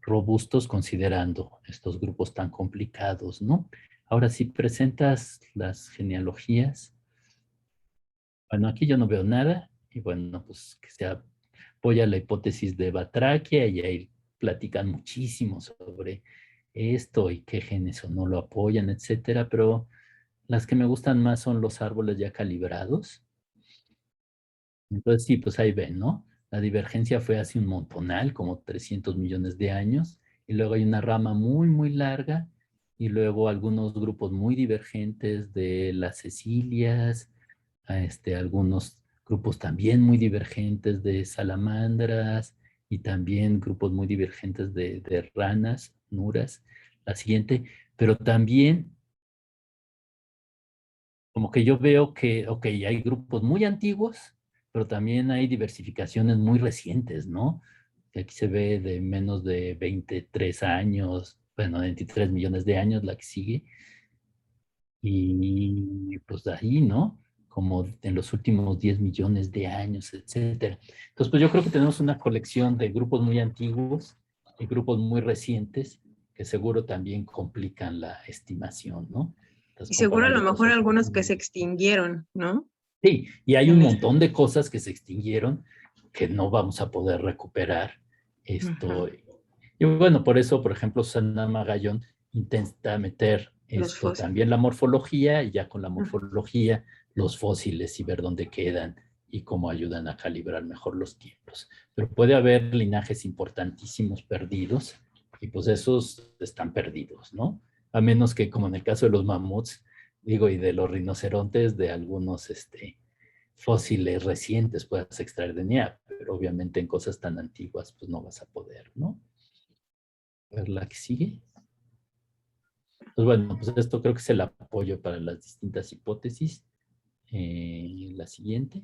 robustos considerando estos grupos tan complicados, ¿no? Ahora, si presentas las genealogías, bueno, aquí yo no veo nada, y bueno, pues que se apoya la hipótesis de Batraquia, y ahí platican muchísimo sobre esto y qué genes o no lo apoyan, etcétera, pero las que me gustan más son los árboles ya calibrados. Entonces sí, pues ahí ven, ¿no? La divergencia fue hace un montonal, como 300 millones de años, y luego hay una rama muy, muy larga, y luego algunos grupos muy divergentes de las cecilias, algunos grupos también muy divergentes de salamandras, y también grupos muy divergentes de ranas, nuras, la siguiente, pero también como que yo veo que, ok, hay grupos muy antiguos, pero también hay diversificaciones muy recientes, ¿no? Que aquí se ve de menos de 23 años, bueno, 23 millones de años la que sigue, y pues de ahí, ¿no? Como en los últimos 10 millones de años, etcétera. Entonces, pues yo creo que tenemos una colección de grupos muy antiguos y grupos muy recientes que seguro también complican la estimación, ¿no? Estás Y seguro a lo comparando mejor cosas algunos que se muy. extinguieron, ¿no? Sí, y hay un En el- montón de cosas que se extinguieron que no vamos a poder recuperar. Ujú. Esto, y bueno, por eso, por ejemplo, Susana Magallón intenta meter Los fósiles. también la morfología, y ya con la Ujú. morfología los fósiles, y ver dónde quedan y cómo ayudan a calibrar mejor los tiempos. Pero puede haber linajes importantísimos perdidos, y pues esos están perdidos, ¿no? A menos que, como en el caso de los mamuts, digo, y de los rinocerontes, de algunos fósiles recientes puedas extraer DNA, pero obviamente en cosas tan antiguas pues no vas a poder, ¿no? A ver la que sigue. Pues bueno, pues esto creo que es el apoyo para las distintas hipótesis. La siguiente.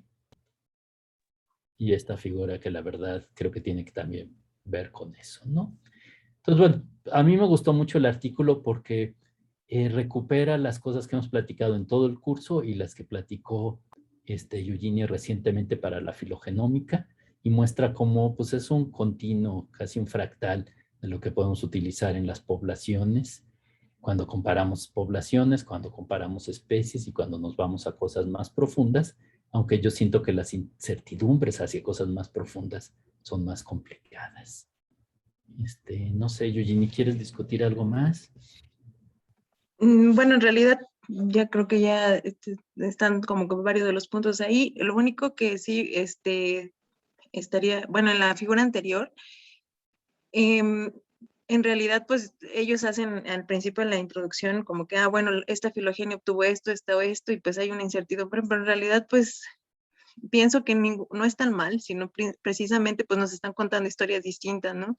Y esta figura que la verdad creo que tiene que también ver con eso, ¿no? Entonces, bueno, a mí me gustó mucho el artículo porque recupera las cosas que hemos platicado en todo el curso y las que platicó Eugenia recientemente para la filogenómica, y muestra cómo pues, es un continuo, casi un fractal de lo que podemos utilizar en las poblaciones, cuando comparamos poblaciones, cuando comparamos especies y cuando nos vamos a cosas más profundas, aunque yo siento que las incertidumbres hacia cosas más profundas son más complicadas. No sé, Eugenie, ¿quieres discutir algo más? Bueno, en realidad ya creo que ya están como que varios de los puntos ahí. Lo único que sí estaría, bueno, en la figura anterior, em, en realidad, pues ellos hacen al principio en la introducción como que, bueno, esta filogenia obtuvo esto, esto, y pues hay una incertidumbre, pero en realidad, pues pienso que no es tan mal, sino precisamente pues nos están contando historias distintas, ¿no?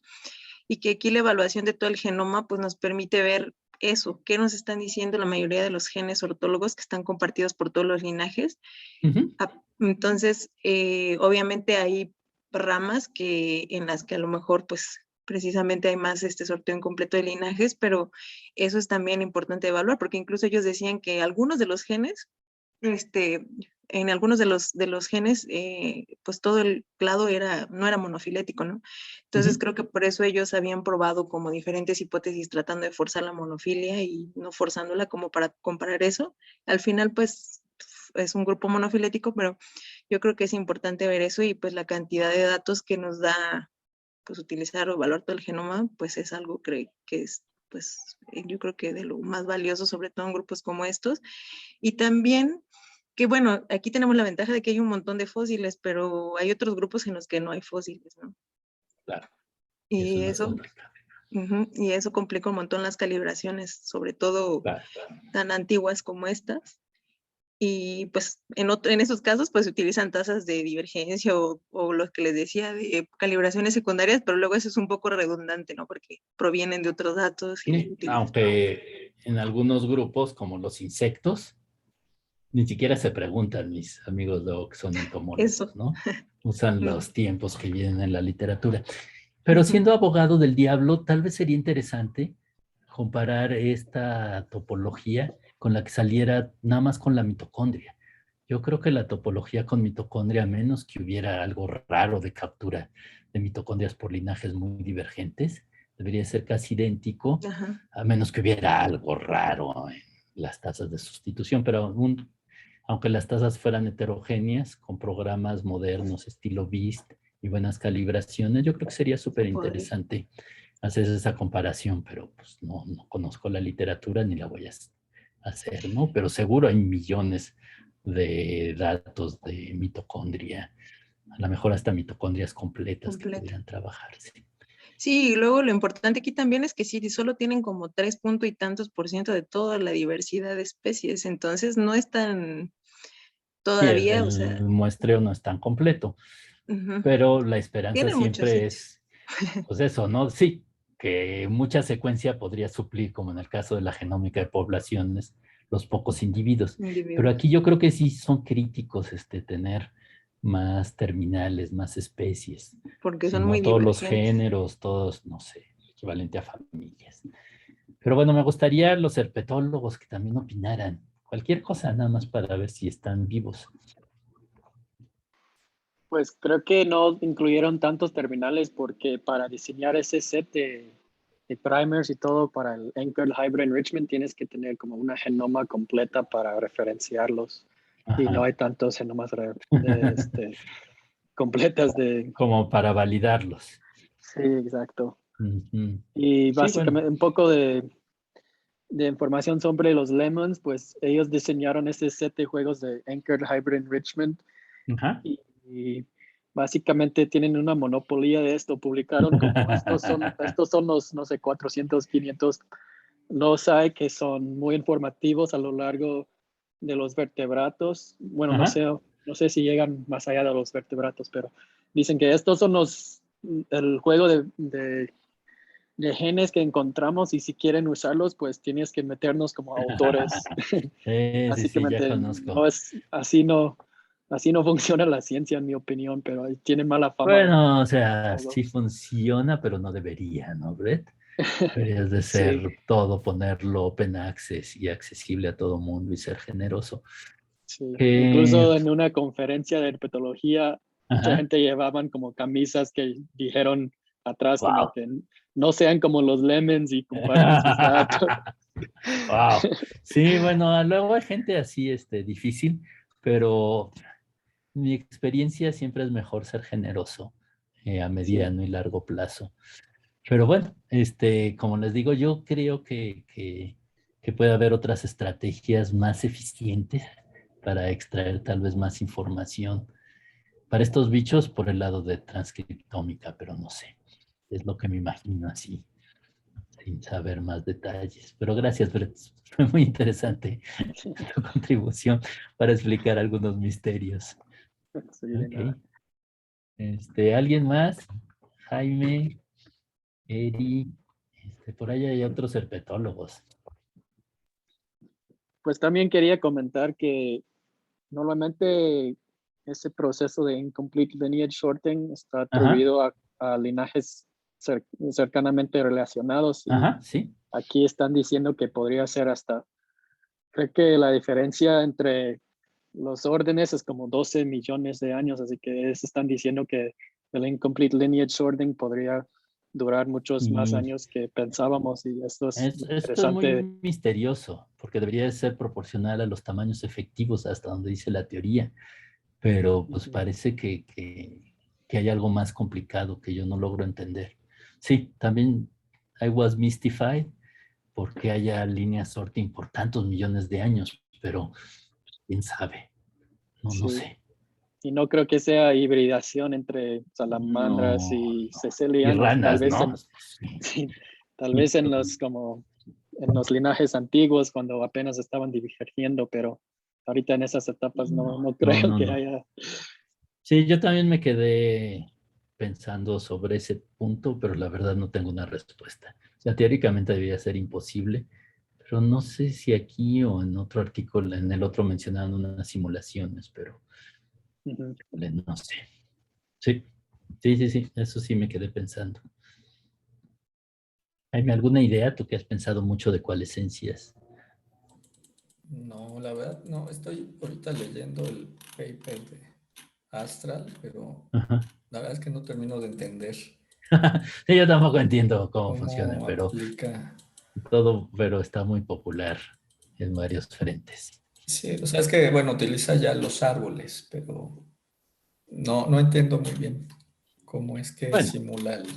Y que aquí la evaluación de todo el genoma pues nos permite ver eso, qué nos están diciendo la mayoría de los genes ortólogos que están compartidos por todos los linajes. Entonces, obviamente hay ramas en las que a lo mejor pues precisamente hay más sorteo incompleto de linajes, pero eso es también importante evaluar, porque incluso ellos decían que algunos de los genes, en algunos de los genes, pues todo el clado no era monofilético, ¿no? Entonces creo que por eso ellos habían probado como diferentes hipótesis tratando de forzar la monofilia y no forzándola como para comparar eso. Al final, pues es un grupo monofilético, pero yo creo que es importante ver eso y pues la cantidad de datos que nos da pues utilizar o evaluar todo el genoma, pues es algo que es, pues yo creo que de lo más valioso, sobre todo en grupos como estos. Y también que bueno, aquí tenemos la ventaja de que hay un montón de fósiles, pero hay otros grupos en los que no hay fósiles, ¿no? Claro. Y Eso es eso, y eso complica un montón las calibraciones, sobre todo claro. tan antiguas como estas. Y pues en esos casos pues se utilizan tasas de divergencia o lo que les decía de calibraciones secundarias, pero luego eso es un poco redundante, ¿no? Porque provienen de otros datos. Sí, aunque en algunos grupos, como los insectos, ni siquiera se preguntan, mis amigos luego que son entomólogos, Eso. ¿no? Usan los tiempos que vienen en la literatura. Pero siendo abogado del diablo, tal vez sería interesante comparar esta topología con la que saliera nada más con la mitocondria. Yo creo que la topología con mitocondria, a menos que hubiera algo raro de captura de mitocondrias por linajes muy divergentes, debería ser casi idéntico, a menos que hubiera algo raro en las tasas de sustitución, pero aunque las tasas fueran heterogéneas, con programas modernos estilo BEAST y buenas calibraciones, yo creo que sería súper interesante hacer esa comparación, pero pues no conozco la literatura ni la voy a hacer, ¿no? Pero seguro hay millones de datos de mitocondria, a lo mejor hasta mitocondrias completas que pudieran trabajarse. Sí, y luego lo importante aquí también es que sí, solo tienen como 3 punto y tantos % de toda la diversidad de especies, entonces no es tan todavía, Sí, el muestreo no es tan completo, pero la esperanza siempre es, pues eso, ¿no? Sí, que mucha secuencia podría suplir, como en el caso de la genómica de poblaciones, los pocos individuos. Pero aquí yo creo que sí son críticos tener más terminales, más especies. Porque son no muy todos los divergentes. géneros, todos, no sé, equivalente a familias. Pero bueno, me gustaría los herpetólogos que también opinaran. Cualquier cosa, nada más para ver si están vivos. Pues creo que no incluyeron tantos terminales porque para diseñar ese set de primers y todo para el Anchored Hybrid Enrichment tienes que tener como una genoma completa para referenciarlos. Ajá. Y no hay tantos genomas completas de... Como para validarlos. Sí, exacto. Uh-huh. Y básicamente sí, bueno. un poco de información sobre los Lemons, pues ellos diseñaron ese set de juegos de Anchored Hybrid Enrichment. Uh-huh. Y básicamente tienen una monopolio de esto. Publicaron como estos son los, no sé, 400, 500 loci que son muy informativos a lo largo de los vertebratos. Bueno, no sé si llegan más allá de los vertebratos, pero dicen que estos son el juego de genes que encontramos y si quieren usarlos, pues tienes que meternos como autores. Básicamente, sí, ya conozco. no es así, así no funciona la ciencia, en mi opinión, pero tiene mala fama. Bueno, o sea, sí funciona, pero no debería, ¿no, Brett? Deberías de ser todo, ponerlo open access y accesible a todo mundo y ser generoso. Sí. Incluso en una conferencia de herpetología, mucha gente llevaban como camisas que dijeron atrás como que no sean como los Lemons y compartan sus datos. Wow. Sí, bueno, luego hay gente así, difícil, pero mi experiencia siempre es mejor ser generoso a mediano y largo plazo. Pero bueno, como les digo, yo creo que puede haber otras estrategias más eficientes para extraer tal vez más información para estos bichos por el lado de transcriptómica, pero no sé, es lo que me imagino así, sin saber más detalles. Pero gracias, Brett, fue muy interesante tu contribución para explicar algunos misterios. Sí, okay. ¿Alguien más? Jaime, Eri, por ahí hay otros herpetólogos. Pues también quería comentar que normalmente ese proceso de incomplete lineage sorting está atribuido a linajes cercanamente relacionados. Y Ajá, sí. aquí están diciendo que podría ser hasta, creo que la diferencia entre los órdenes es como 12 millones de años, así que están diciendo que el incomplete lineage sorting podría durar muchos más Y años que pensábamos, y esto es esto es muy interesante. misterioso, porque debería de ser proporcional a los tamaños efectivos hasta donde dice la teoría, pero pues Ujú. parece que hay algo más complicado que yo no logro entender. Sí, también I was mystified porque haya líneas sorting por tantos millones de años, pero quién sabe, no, no Sí, sé. y no creo que sea hibridación entre salamandras No, y no. Y cecilianos, tal ranas, vez ¿no? Sí, sí, tal sí, vez en pero los como en los linajes antiguos cuando apenas estaban divergiendo, pero ahorita en esas etapas no, no, no no, creo no, que no. haya. Sí, yo también me quedé pensando sobre ese punto, pero la verdad no tengo una respuesta. O sea, teóricamente debería ser imposible, pero no sé si aquí o en otro artículo, en el otro mencionaban unas simulaciones, pero Ujú. no sé. Sí, sí, sí, sí, eso sí me quedé pensando. ¿Hay alguna idea, tú que has pensado mucho de cuál esencias? No, la verdad, no. Estoy ahorita leyendo el paper de Astral, pero Ajá. la verdad es que no termino de entender Sí, yo tampoco entiendo cómo funciona, cómo pero aplica. pero está muy popular en varios frentes. Sí, o sea, es que, bueno, utiliza ya los árboles, pero no entiendo muy bien cómo es que Bueno, simula el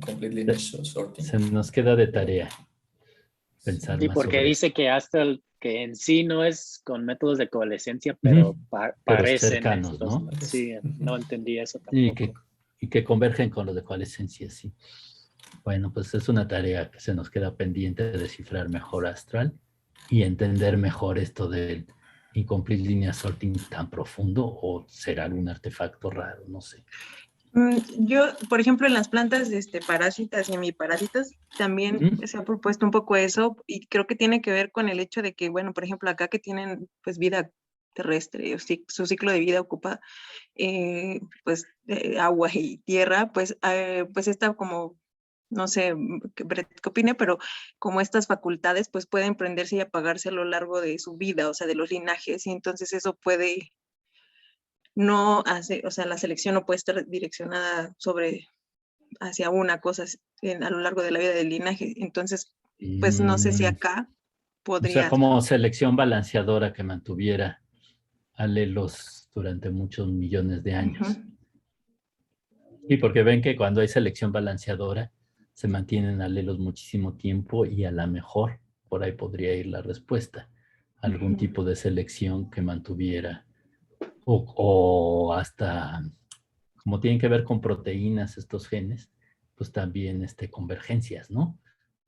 complete se, lineage sorting. se nos queda de Pero tarea sí, pensar Sí, más porque sobre eso. dice que hasta que en sí no es con métodos de coalescencia, Ujú. pero Pero parecen cercanos, estos. ¿no? Sí, ujú. no entendí eso Y que, tampoco. y que convergen con lo de cuál esencia, sí. Bueno, pues es una tarea que se nos queda pendiente de descifrar mejor Astral y entender mejor esto del incomplete linear sorting tan profundo o será algún artefacto raro, no sé. Yo, por ejemplo, en las plantas parásitas y hemiparásitas, también Ujú. se ha propuesto un poco eso y creo que tiene que ver con el hecho de que, bueno, por ejemplo, acá que tienen pues vida terrestre, o su ciclo de vida ocupa pues agua y tierra, pues está como, no sé, qué Brett qué opine, pero como estas facultades pues pueden prenderse y apagarse a lo largo de su vida, o sea, de los linajes, y entonces eso puede no hace, o sea, la selección no puede estar direccionada hacia una cosa a lo largo de la vida del linaje. Entonces, pues no sé si Mm, acá o sea, podría. como selección balanceadora que mantuviera alelos durante muchos millones de Ujú, años. Sí, porque ven que cuando hay selección balanceadora se mantienen alelos muchísimo tiempo y a la mejor por ahí podría ir la respuesta. Algún ujú. tipo de selección que mantuviera o hasta como tienen que ver con proteínas estos genes, pues también convergencias, ¿no?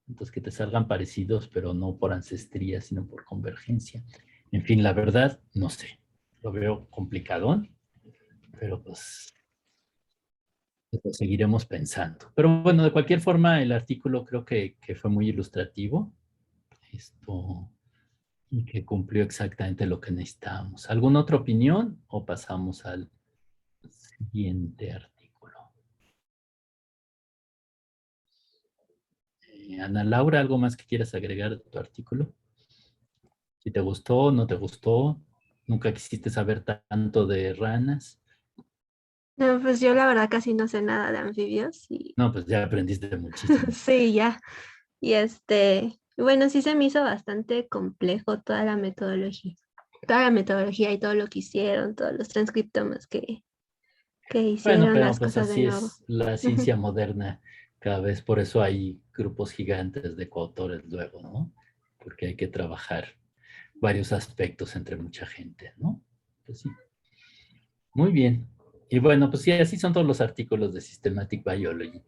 Entonces que te salgan parecidos, pero no por ancestría, sino por convergencia. En fin, la verdad, no sé. Lo veo complicadón, pero pues lo seguiremos pensando. Pero bueno, de cualquier forma, el artículo creo que fue muy ilustrativo esto, y que cumplió exactamente lo que necesitábamos. ¿Alguna otra opinión o pasamos al siguiente artículo? Ana Laura, ¿algo más que quieras agregar de tu artículo? Si te gustó, no te gustó, nunca quisiste saber tanto de ranas. No, pues yo la verdad casi no sé nada de anfibios y No, pues ya aprendiste muchísimo. sí, ya. Y bueno, sí se me hizo bastante complejo toda la metodología. Toda la metodología y todo lo que hicieron, todos los transcriptomas que Bueno, hicieron pero las pues cosas de así nuevo. es la ciencia moderna. Cada vez por eso hay grupos gigantes de coautores luego, ¿no? Porque hay que trabajar varios aspectos entre mucha gente, ¿no? Pues sí. Muy bien. Y bueno, pues sí, así son todos los artículos de Systematic Biology,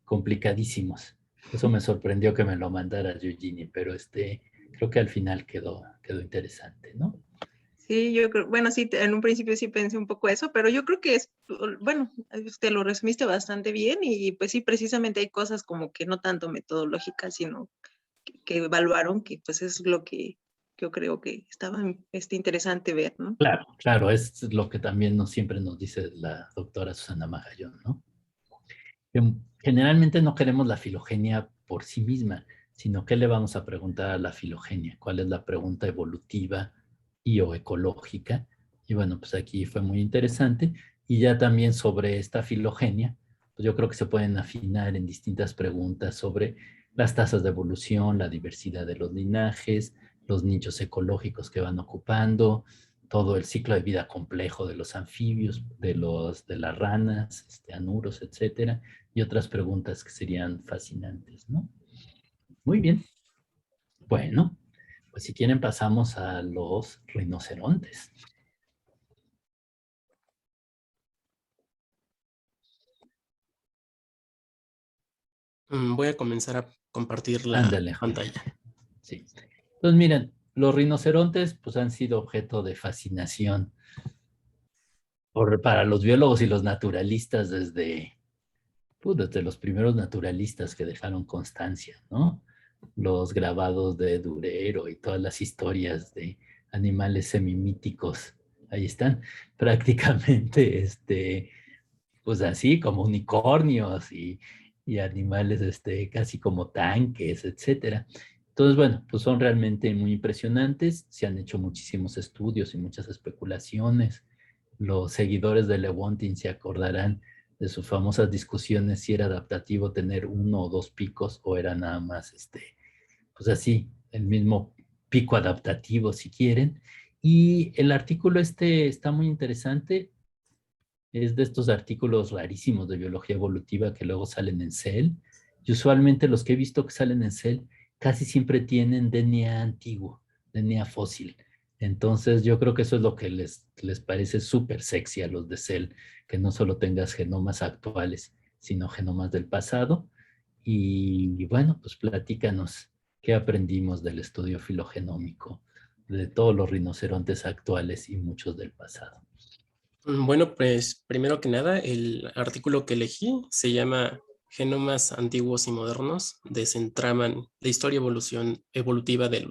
complicadísimos. Eso me sorprendió que me lo mandara Eugenie, pero creo que al final quedó interesante, ¿no? Sí, yo creo, bueno, sí, en un principio sí pensé un poco eso, pero yo creo que bueno, te lo resumiste bastante bien y pues sí, precisamente hay cosas como que no tanto metodológicas, sino que evaluaron, que pues es lo que yo creo que estaba interesante ver, ¿no? Claro, claro, es lo que también siempre nos dice la doctora Susana Magallón, ¿no? Generalmente no queremos la filogenia por sí misma, sino qué le vamos a preguntar a la filogenia, cuál es la pregunta evolutiva y o ecológica. Y bueno, pues aquí fue muy interesante. Y ya también sobre esta filogenia, pues yo creo que se pueden afinar en distintas preguntas sobre las tasas de evolución, la diversidad de los linajes, los nichos ecológicos que van ocupando, todo el ciclo de vida complejo de los anfibios, de las ranas, anuros, etcétera, y otras preguntas que serían fascinantes, ¿no? Muy bien. Bueno, pues si quieren pasamos a los rinocerontes. Voy a comenzar a compartir la Ándale, Jorge. pantalla. Sí. Entonces, miren, los rinocerontes pues han sido objeto de fascinación para los biólogos y los naturalistas desde los primeros naturalistas que dejaron constancia, ¿no? Los grabados de Durero y todas las historias de animales semimíticos, ahí están, prácticamente, pues así, como unicornios y animales, casi como tanques, etcétera. Entonces, bueno, pues son realmente muy impresionantes, se han hecho muchísimos estudios y muchas especulaciones. Los seguidores de Lewontin se acordarán de sus famosas discusiones si era adaptativo tener uno o dos picos o era nada más, pues así, el mismo pico adaptativo si quieren. Y el artículo está muy interesante, es de estos artículos rarísimos de biología evolutiva que luego salen en Cell. Y usualmente los que he visto que salen en Cell casi siempre tienen DNA antiguo, DNA fósil. Entonces yo creo que eso es lo que les parece súper sexy a los de Cell, que no solo tengas genomas actuales, sino genomas del pasado. Y bueno, pues platícanos qué aprendimos del estudio filogenómico de todos los rinocerontes actuales y muchos del pasado. Bueno, pues primero que nada, el artículo que elegí se llama Genomas antiguos y modernos desentraman la historia evolutiva de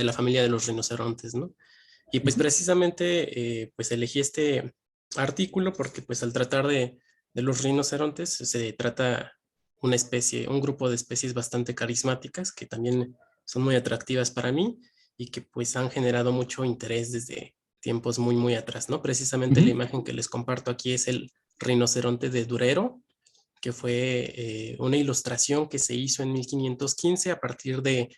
la familia de los rinocerontes, ¿no? Y pues precisamente pues elegí este artículo porque pues al tratar de los rinocerontes se trata una especie, un grupo de especies bastante carismáticas que también son muy atractivas para mí y que pues han generado mucho interés desde tiempos muy, muy atrás, ¿no? Precisamente la imagen que les comparto aquí es el rinoceronte de Durero, que fue una ilustración que se hizo en 1515 a partir de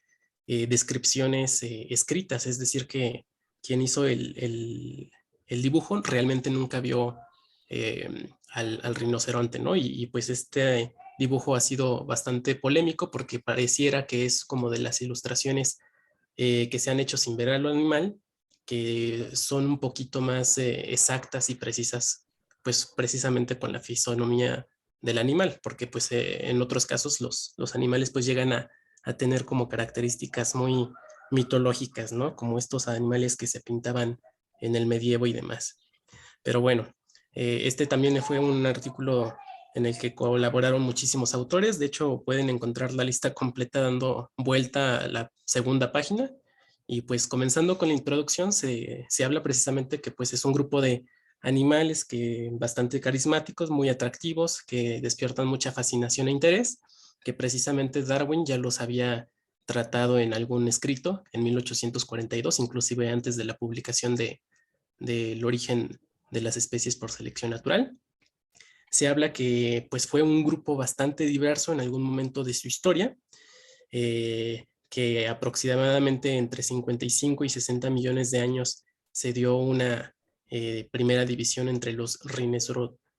descripciones escritas, es decir, que quien hizo el dibujo realmente nunca vio al rinoceronte, ¿no? Y pues este dibujo ha sido bastante polémico porque pareciera que es como de las ilustraciones que se han hecho sin ver al animal, que son un poquito más exactas y precisas, pues precisamente con la fisonomía del animal, porque pues en otros casos los animales pues llegan a tener como características muy mitológicas, ¿no? Como estos animales que se pintaban en el medievo y demás. Pero bueno, este también fue un artículo en el que colaboraron muchísimos autores. De hecho, pueden encontrar la lista completa dando vuelta a la segunda página. Y pues comenzando con la introducción, se habla precisamente que pues es un grupo de animales que bastante carismáticos, muy atractivos, que despiertan mucha fascinación e interés, que precisamente Darwin ya los había tratado en algún escrito en 1842, inclusive antes de la publicación del origen de las especies por selección natural. Se habla que pues fue un grupo bastante diverso en algún momento de su historia, que aproximadamente entre 55 y 60 millones de años se dio una primera división entre los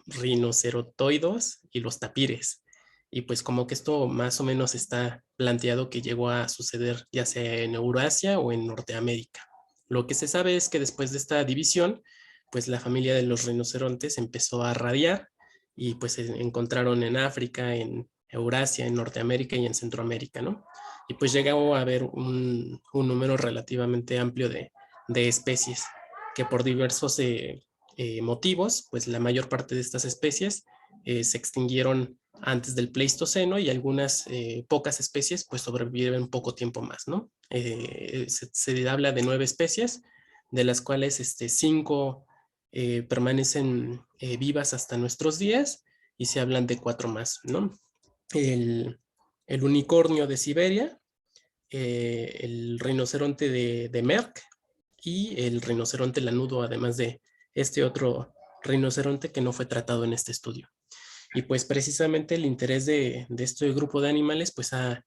rinocerotoides y los tapires. Y pues como que esto más o menos está planteado que llegó a suceder ya sea en Eurasia o en Norteamérica. Lo que se sabe es que después de esta división, pues la familia de los rinocerontes empezó a radiar y pues se encontraron en África, en Eurasia, en Norteamérica y en Centroamérica, ¿no? Y pues llegó a haber un número relativamente amplio de especies que por diversos motivos, pues la mayor parte de estas especies se extinguieron antes del Pleistoceno y algunas pocas especies pues sobrevivieron poco tiempo más, ¿no? Se habla de 9 especies, de las cuales 5 permanecen vivas hasta nuestros días y se hablan de 4 más, ¿no? El unicornio de Siberia, el rinoceronte de Merck y el rinoceronte lanudo, además de este otro rinoceronte que no fue tratado en este estudio. Y pues precisamente el interés de este grupo de animales pues ha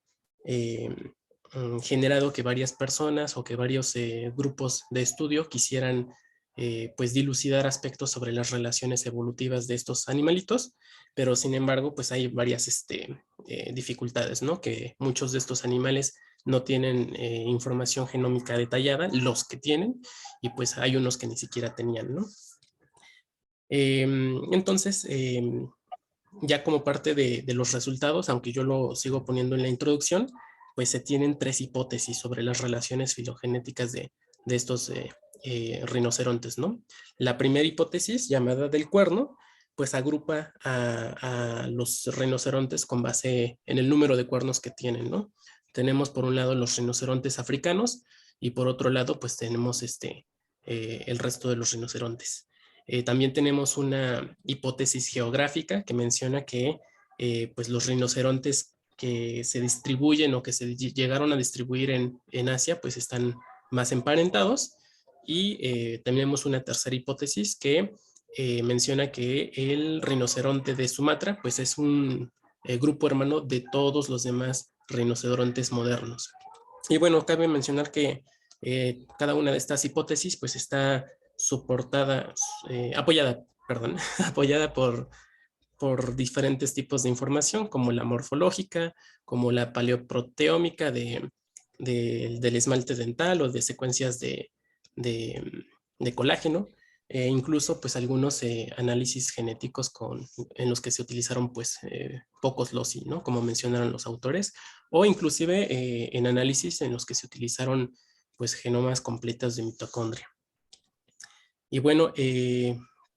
generado que varias personas o que varios grupos de estudio quisieran pues dilucidar aspectos sobre las relaciones evolutivas de estos animalitos, pero sin embargo pues hay varias dificultades, ¿no? Que muchos de estos animales no tienen información genómica detallada, los que tienen, y pues hay unos que ni siquiera tenían, ¿no? Entonces, ya como parte de los resultados, aunque yo lo sigo poniendo en la introducción, pues se tienen 3 hipótesis sobre las relaciones filogenéticas de estos rinocerontes, ¿no? La primera hipótesis, llamada del cuerno, pues agrupa a los rinocerontes con base en el número de cuernos que tienen, ¿no? Tenemos por un lado los rinocerontes africanos y por otro lado pues tenemos el resto de los rinocerontes. También tenemos una hipótesis geográfica que menciona que pues los rinocerontes que se distribuyen o que se llegaron a distribuir en Asia pues están más emparentados, y tenemos una tercera hipótesis que menciona que el rinoceronte de Sumatra pues es un grupo hermano de todos los demás rinocerontes modernos. Y bueno, cabe mencionar que cada una de estas hipótesis pues está apoyada, perdón, apoyada por diferentes tipos de información, como la morfológica, como la paleoproteómica del esmalte dental o de secuencias de colágeno, incluso pues algunos análisis genéticos en los que se utilizaron pues pocos loci, ¿no? Como mencionaron los autores, o inclusive en análisis en los que se utilizaron pues genomas completos de mitocondria. Y bueno,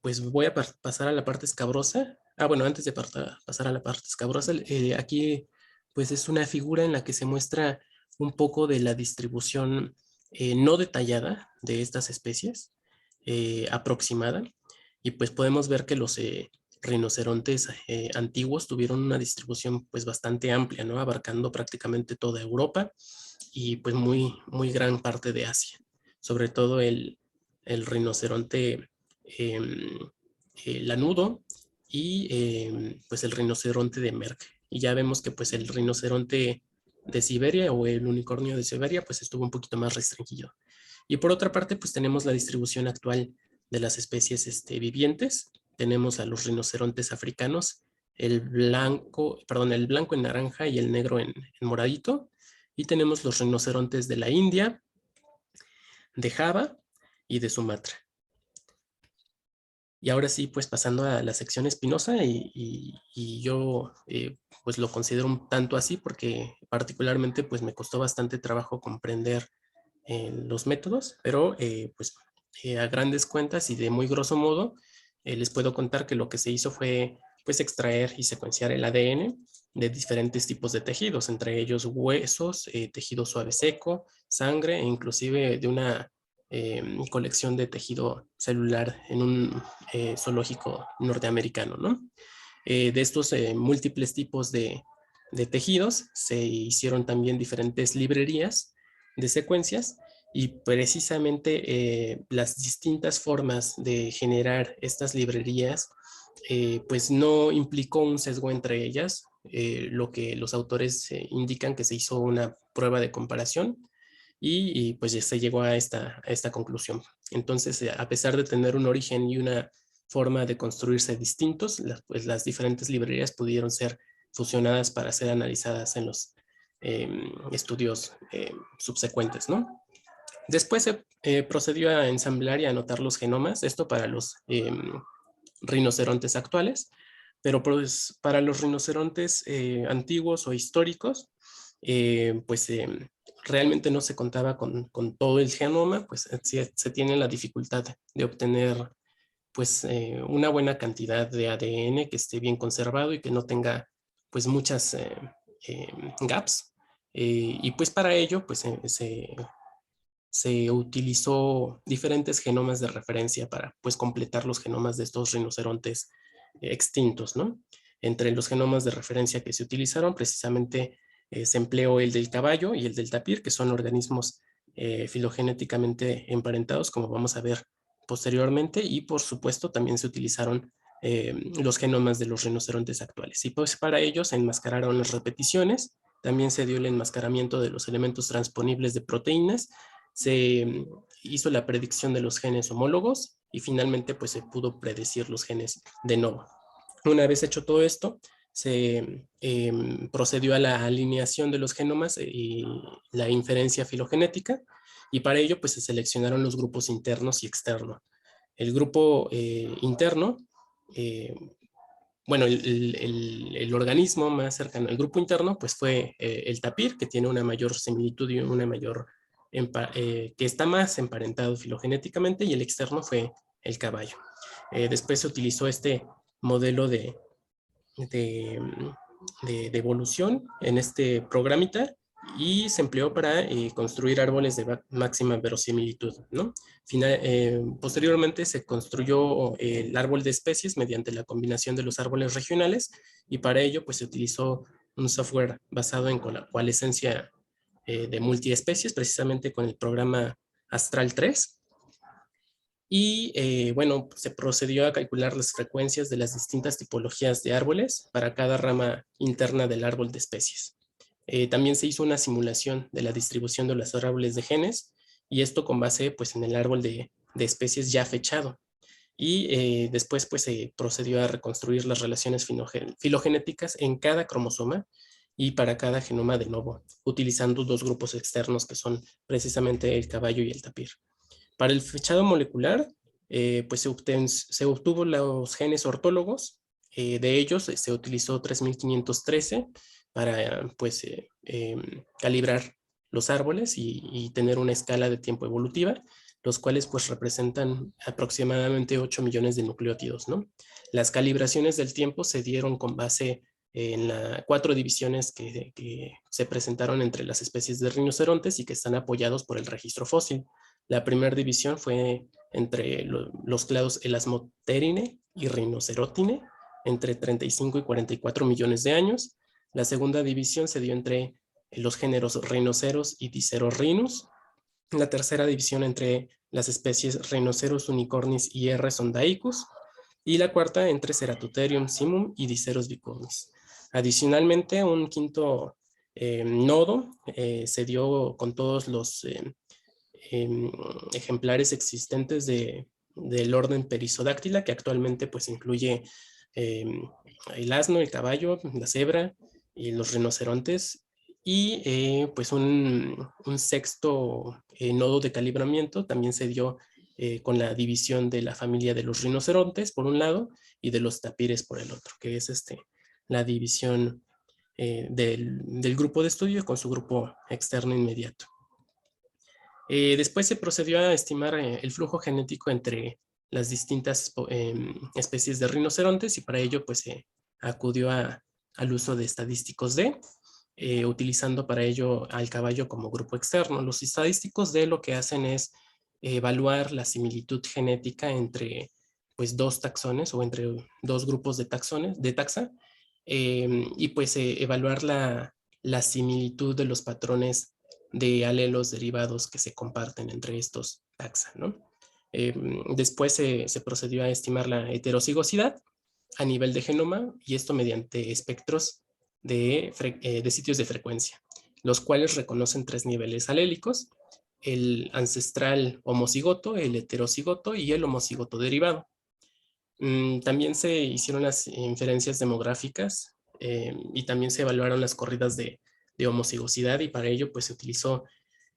pues voy a pasar a la parte escabrosa. Bueno, antes de pasar a la parte escabrosa, aquí pues es una figura en la que se muestra un poco de la distribución no detallada de estas especies, aproximada, y pues podemos ver que los rinocerontes antiguos tuvieron una distribución pues bastante amplia, ¿no? Abarcando prácticamente toda Europa y pues muy gran parte de Asia, sobre todo el rinoceronte lanudo y pues el rinoceronte de Merck. Y ya vemos que pues el rinoceronte de Siberia o el unicornio de Siberia pues estuvo un poquito más restringido. Y por otra parte pues tenemos la distribución actual de las especies vivientes. Tenemos a los rinocerontes africanos, el blanco en naranja y el negro en moradito. Y tenemos los rinocerontes de la India, de Java y de Sumatra. Y ahora sí, pues pasando a la sección espinosa, y yo pues lo considero un tanto así porque particularmente pues me costó bastante trabajo comprender los métodos, pero pues a grandes cuentas y de muy grosso modo les puedo contar que lo que se hizo fue pues extraer y secuenciar el ADN de diferentes tipos de tejidos, entre ellos huesos, tejido suave seco, sangre e inclusive de una colección de tejido celular en un zoológico norteamericano, ¿no? De estos múltiples tipos de tejidos se hicieron también diferentes librerías de secuencias, y precisamente las distintas formas de generar estas librerías pues no implicó un sesgo entre ellas, lo que los autores indican que se hizo una prueba de comparación y pues ya se llegó a esta conclusión. Entonces, a pesar de tener un origen y una forma de construirse distintos, pues las diferentes librerías pudieron ser fusionadas para ser analizadas en los estudios subsecuentes, ¿no? Después se procedió a ensamblar y a anotar los genomas, esto para los rinocerontes actuales, pero pues para los rinocerontes antiguos o históricos, pues realmente no se contaba con todo el genoma, pues se tiene la dificultad de obtener pues una buena cantidad de ADN que esté bien conservado y que no tenga pues muchas gaps, y pues para ello pues se utilizó diferentes genomas de referencia para pues completar los genomas de estos rinocerontes extintos, ¿no? Entre los genomas de referencia que se utilizaron, precisamente se empleó el del caballo y el del tapir, que son organismos filogenéticamente emparentados, como vamos a ver posteriormente, y por supuesto también se utilizaron los genomas de los rinocerontes actuales. Y pues para ello se enmascararon las repeticiones, también se dio el enmascaramiento de los elementos transponibles de proteínas, se hizo la predicción de los genes homólogos y finalmente pues se pudo predecir los genes de novo. Una vez hecho todo esto, se procedió a la alineación de los genomas y la inferencia filogenética, y para ello pues se seleccionaron los grupos internos y externos. El grupo interno, bueno, el organismo más cercano al grupo interno pues fue el tapir, que tiene una mayor similitud y una mayor, que está más emparentado filogenéticamente, y el externo fue el caballo. Después se utilizó este modelo de evolución en este programita y se empleó para construir árboles de máxima verosimilitud, ¿no? Posteriormente se construyó el árbol de especies mediante la combinación de los árboles regionales, y para ello pues se utilizó un software basado en la coalescencia de multiespecies, precisamente con el programa Astral 3. Y bueno, se procedió a calcular las frecuencias de las distintas tipologías de árboles para cada rama interna del árbol de especies. También se hizo una simulación de la distribución de los árboles de genes, y esto con base pues, en el árbol de especies ya fechado. Y después pues, se procedió a reconstruir las relaciones filogenéticas en cada cromosoma y para cada genoma de novo, utilizando dos grupos externos que son precisamente el caballo y el tapir. Para el fechado molecular, pues se obtuvo los genes ortólogos. De ellos se utilizó 3513 para pues, calibrar los árboles y tener una escala de tiempo evolutiva, los cuales pues representan aproximadamente 8 millones de nucleótidos, ¿no? Las calibraciones del tiempo se dieron con base en las 4 divisiones que se presentaron entre las especies de rinocerontes y que están apoyados por el registro fósil. La primera división fue entre los clados Elasmotheriinae y Rhinocerotinae, entre 35 y 44 millones de años. La segunda división se dio entre los géneros Rhinoceros y Dicerorhinus. La tercera división entre las especies Rhinoceros unicornis y R. sondaicus. Y la cuarta entre Ceratotherium simum y Diceros bicornis. Adicionalmente, un quinto nodo se dio con todos los ejemplares existentes del orden Perisodáctila, que actualmente pues incluye el asno, el caballo, la cebra y los rinocerontes, y pues un sexto nodo de calibramiento también se dio con la división de la familia de los rinocerontes por un lado y de los tapires por el otro, que es la división del grupo de estudio con su grupo externo inmediato. Después se procedió a estimar el flujo genético entre las distintas especies de rinocerontes, y para ello pues se acudió al uso de estadísticos D, utilizando para ello al caballo como grupo externo. Los estadísticos D lo que hacen es evaluar la similitud genética entre pues, dos taxones o entre dos grupos de taxa, y pues evaluar la similitud de los patrones de alelos derivados que se comparten entre estos taxa, ¿no? Después se procedió a estimar la heterocigosidad a nivel de genoma, y esto mediante espectros de sitios de frecuencia, los cuales reconocen 3 niveles alélicos: el ancestral homocigoto, el heterocigoto y el homocigoto derivado. También se hicieron las inferencias demográficas y también se evaluaron las corridas de homocigosidad, y para ello pues se utilizó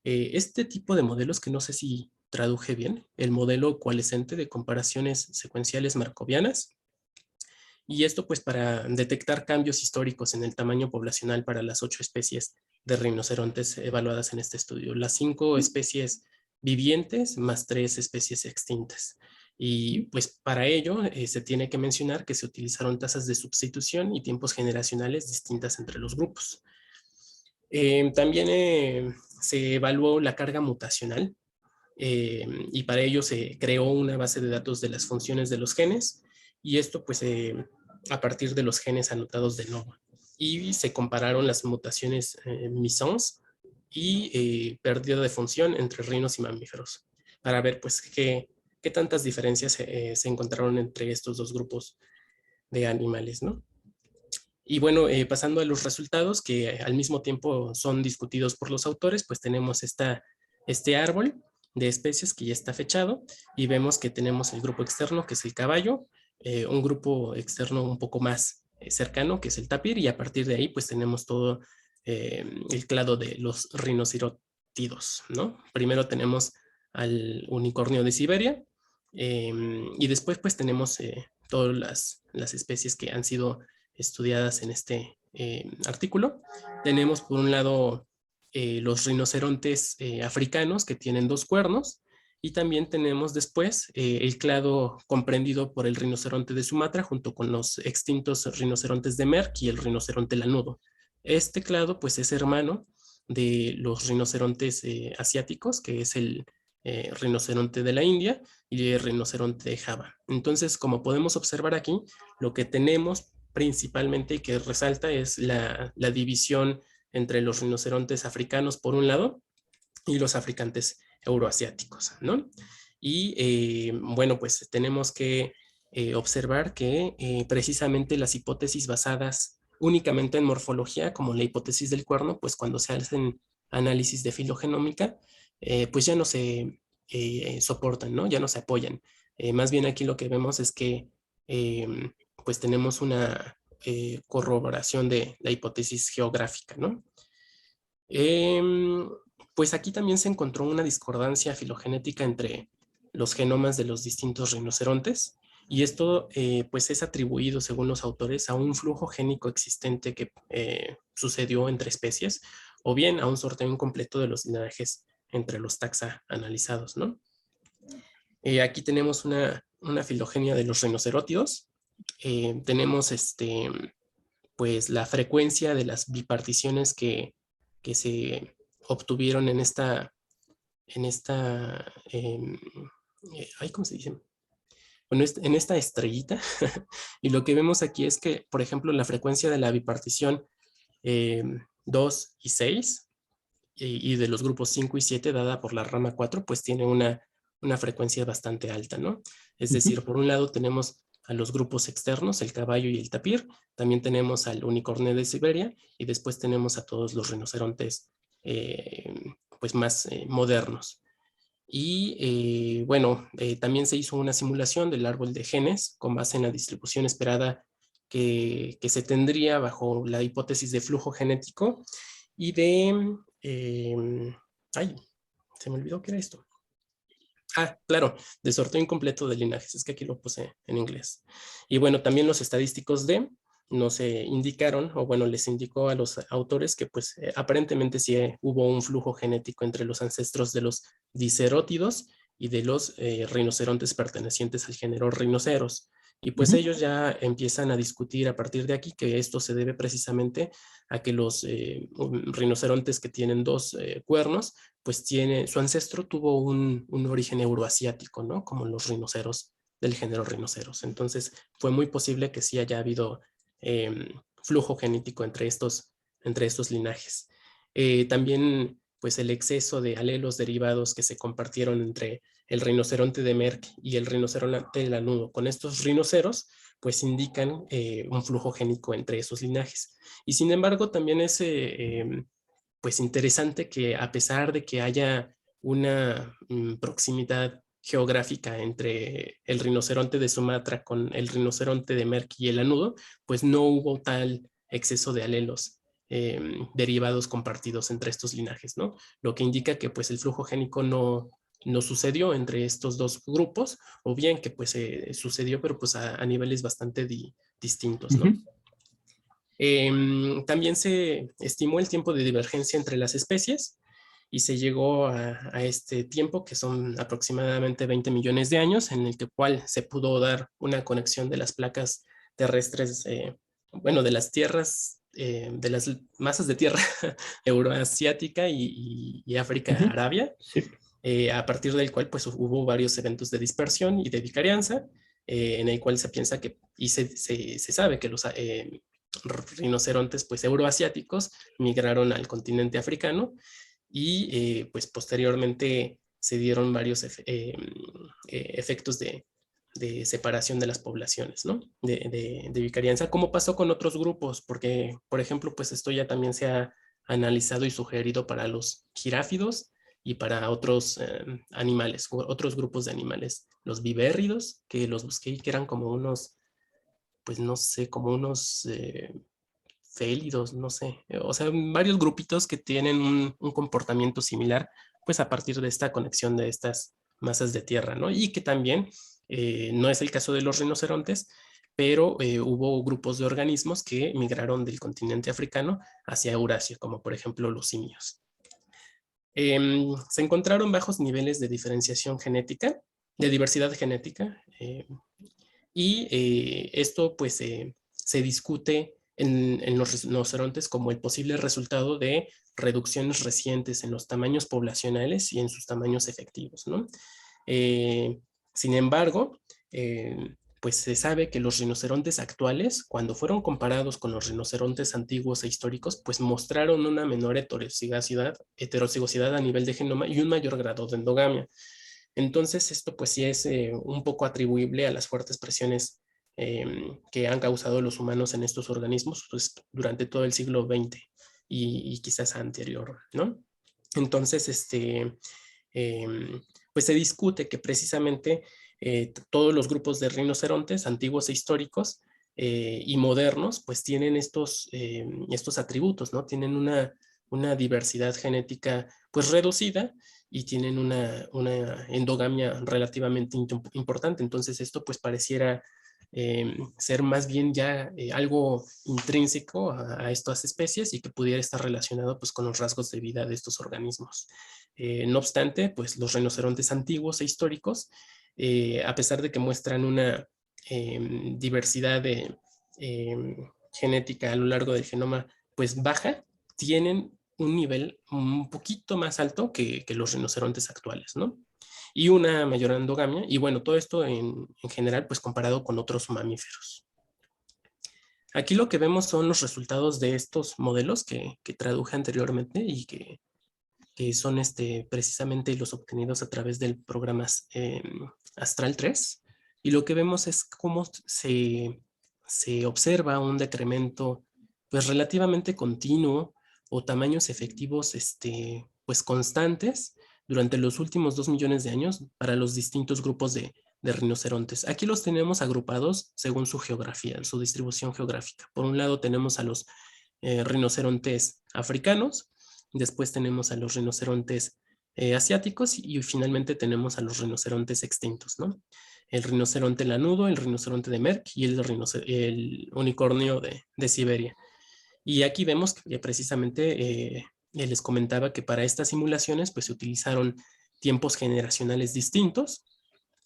este tipo de modelos que no sé si traduje bien, el modelo coalescente de comparaciones secuenciales markovianas, y esto pues para detectar cambios históricos en el tamaño poblacional para las 8 especies de rinocerontes evaluadas en este estudio, las 5 especies vivientes más 3 especies extintas. Y pues para ello se tiene que mencionar que se utilizaron tasas de sustitución y tiempos generacionales distintas entre los grupos. También se evaluó la carga mutacional y para ello se creó una base de datos de las funciones de los genes, y esto pues a partir de los genes anotados de novo. Y se compararon las mutaciones misons y pérdida de función entre rinos y mamíferos, para ver pues qué tantas diferencias se encontraron entre estos dos grupos de animales, ¿no? Y bueno, pasando a los resultados que al mismo tiempo son discutidos por los autores, pues tenemos este árbol de especies que ya está fechado y vemos que tenemos el grupo externo, que es el caballo, un grupo externo un poco más cercano, que es el tapir, y a partir de ahí pues tenemos todo el clado de los rinocerontidos, ¿no? Primero tenemos al unicornio de Siberia y después pues tenemos todas las especies que han sido estudiadas en este artículo. Tenemos por un lado los rinocerontes africanos que tienen 2 cuernos, y también tenemos después el clado comprendido por el rinoceronte de Sumatra junto con los extintos rinocerontes de Merck y el rinoceronte lanudo. Este clado pues es hermano de los rinocerontes asiáticos, que es el rinoceronte de la India y el rinoceronte de Java. Entonces, como podemos observar aquí, lo que tenemos principalmente y que resalta es la división entre los rinocerontes africanos por un lado y los africantes euroasiáticos, ¿no? Y bueno, pues tenemos que observar que precisamente las hipótesis basadas únicamente en morfología, como la hipótesis del cuerno, pues cuando se hacen análisis de filogenómica, pues ya no se soportan, ¿no? Ya no se apoyan. Más bien aquí lo que vemos es que pues tenemos una corroboración de la hipótesis geográfica, ¿no? Pues aquí también se encontró una discordancia filogenética entre los genomas de los distintos rinocerontes, y esto pues es atribuido, según los autores, a un flujo génico existente que sucedió entre especies, o bien a un sorteo incompleto de los linajes entre los taxa analizados, ¿no? Aquí tenemos una filogenia de los rinocerótidos. Tenemos pues la frecuencia de las biparticiones que se obtuvieron en esta ¿cómo se dice? Bueno, en esta estrellita. Y lo que vemos aquí es que, por ejemplo, la frecuencia de la bipartición 2 y 6 y de los grupos 5 y 7 dada por la rama 4, pues tiene una frecuencia bastante alta, ¿no? Es decir, por un lado tenemos a los grupos externos, el caballo y el tapir, también tenemos al unicornio de Siberia, y después tenemos a todos los rinocerontes pues más modernos. Y bueno, también se hizo una simulación del árbol de genes con base en la distribución esperada que se tendría bajo la hipótesis de flujo genético y de... ay, se me olvidó qué era esto. Ah, claro, de sorteo incompleto de linajes, es que aquí lo puse en inglés. Y bueno, también los estadísticos nos indicaron, o bueno, les indicó a los autores que pues aparentemente sí hubo un flujo genético entre los ancestros de los dicerótidos y de los rinocerontes pertenecientes al género rinoceros. Y pues ellos ya empiezan a discutir a partir de aquí que esto se debe precisamente a que los rinocerontes que tienen 2 cuernos, pues su ancestro tuvo un origen euroasiático, ¿no? Como los rinoceros del género rinoceros. Entonces fue muy posible que sí haya habido flujo genético entre estos linajes. También pues el exceso de alelos derivados que se compartieron entre el rinoceronte de Merck y el rinoceronte lanudo con estos rinoceros, pues indican un flujo génico entre esos linajes. Y sin embargo, también es pues interesante que a pesar de que haya una proximidad geográfica entre el rinoceronte de Sumatra con el rinoceronte de Merck y el lanudo, pues no hubo tal exceso de alelos derivados compartidos entre estos linajes, ¿no? Lo que indica que pues el flujo génico no sucedió entre estos 2 grupos, o bien que pues sucedió, pero pues a niveles bastante distintos, ¿no? También se estimó el tiempo de divergencia entre las especies y se llegó a este tiempo, que son aproximadamente 20 millones de años, en el cual se pudo dar una conexión de las placas terrestres, bueno, de las tierras, de las masas de tierra euroasiática y África-Arabia, sí. A partir del cual pues hubo varios eventos de dispersión y de vicarianza, en el cual se piensa que, y se sabe que los rinocerontes pues euroasiáticos migraron al continente africano y pues posteriormente se dieron varios efectos de separación de las poblaciones, ¿no? De vicarianza, como pasó con otros grupos, porque, por ejemplo, pues esto ya también se ha analizado y sugerido para los giráfidos y para otros animales, otros grupos de animales, los vivérridos, que los busqué, que eran como unos, pues no sé, como unos félidos, no sé, o sea, varios grupitos que tienen un comportamiento similar, pues a partir de esta conexión de estas masas de tierra, ¿no? Y que también no es el caso de los rinocerontes, pero hubo grupos de organismos que migraron del continente africano hacia Eurasia, como por ejemplo los simios. Se encontraron bajos niveles de diferenciación genética, de diversidad genética, y esto pues se discute en los rinocerontes como el posible resultado de reducciones recientes en los tamaños poblacionales y en sus tamaños efectivos, ¿no? Sin embargo, pues se sabe que los rinocerontes actuales, cuando fueron comparados con los rinocerontes antiguos e históricos, pues mostraron una menor heterocigosidad a nivel de genoma y un mayor grado de endogamia. Entonces, esto pues sí es un poco atribuible a las fuertes presiones que han causado los humanos en estos organismos pues, durante todo el siglo XX y quizás anterior, ¿no? Entonces, pues se discute que precisamente todos los grupos de rinocerontes, antiguos e históricos y modernos, pues tienen estos atributos, ¿no? Tienen una diversidad genética pues reducida y tienen una endogamia relativamente importante. Entonces esto pues pareciera ser más bien ya algo intrínseco a estas especies y que pudiera estar relacionado pues con los rasgos de vida de estos organismos. No obstante, pues los rinocerontes antiguos e históricos, a pesar de que muestran una diversidad genética a lo largo del genoma pues baja, tienen un nivel un poquito más alto que los rinocerontes actuales, ¿no? Y una mayor endogamia, y bueno, todo esto en general, pues comparado con otros mamíferos. Aquí lo que vemos son los resultados de estos modelos que traduje anteriormente y que son precisamente los obtenidos a través del programa Astral 3. Y lo que vemos es cómo se observa un decremento pues relativamente continuo o tamaños efectivos pues constantes durante los últimos 2 millones de años para los distintos grupos de rinocerontes. Aquí los tenemos agrupados según su geografía, su distribución geográfica. Por un lado tenemos a los rinocerontes africanos, después tenemos a los rinocerontes asiáticos y finalmente tenemos a los rinocerontes extintos, ¿no? El rinoceronte lanudo, el rinoceronte de Merck y el unicornio de Siberia. Y aquí vemos que precisamente les comentaba que para estas simulaciones pues se utilizaron tiempos generacionales distintos.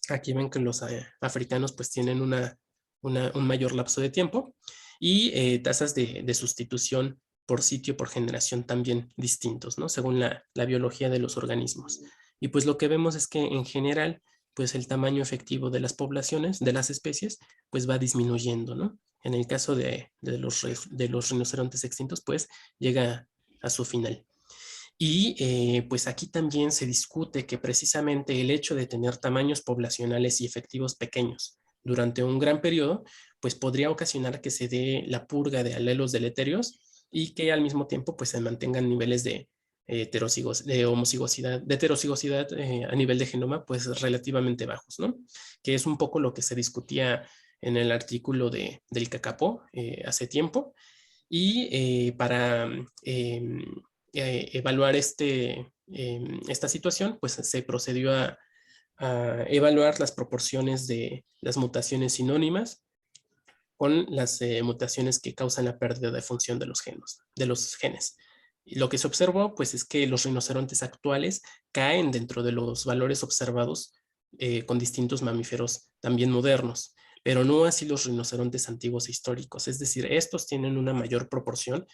Aquí ven que los africanos pues tienen un mayor lapso de tiempo y tasas de sustitución por sitio, por generación también distintos, ¿no? Según la biología de los organismos. Y pues lo que vemos es que en general pues el tamaño efectivo de las poblaciones, de las especies, pues va disminuyendo, ¿no? En el caso de los rinocerontes extintos, pues llega a su final. Y pues aquí también se discute que precisamente el hecho de tener tamaños poblacionales y efectivos pequeños durante un gran periodo, pues podría ocasionar que se dé la purga de alelos deleterios y que al mismo tiempo pues se mantengan niveles de homocigosidad, de heterocigosidad a nivel de genoma pues relativamente bajos, ¿no? Que es un poco lo que se discutía en el artículo del Kakapo hace tiempo. Y para evaluar esta situación, pues se procedió a evaluar las proporciones de las mutaciones sinónimas con las mutaciones que causan la pérdida de función de los genes. Y lo que se observó, pues, es que los rinocerontes actuales caen dentro de los valores observados con distintos mamíferos también modernos, pero no así los rinocerontes antiguos e históricos. Es decir, estos tienen una mayor proporción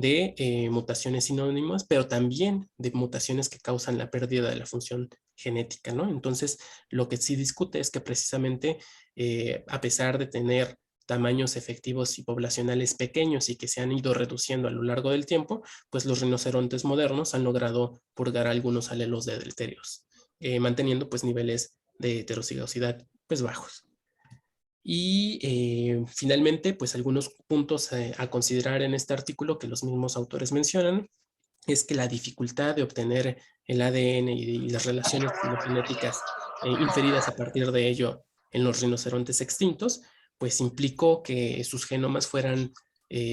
de mutaciones sinónimas, pero también de mutaciones que causan la pérdida de la función genética, ¿no? Entonces, lo que sí discute es que precisamente, a pesar de tener tamaños efectivos y poblacionales pequeños y que se han ido reduciendo a lo largo del tiempo, pues los rinocerontes modernos han logrado purgar algunos alelos de deleterios, manteniendo pues niveles de heterocigosidad pues bajos. Y finalmente, pues algunos puntos a considerar en este artículo que los mismos autores mencionan es que la dificultad de obtener el ADN y las relaciones filogenéticas inferidas a partir de ello en los rinocerontes extintos, pues implicó que sus genomas fueran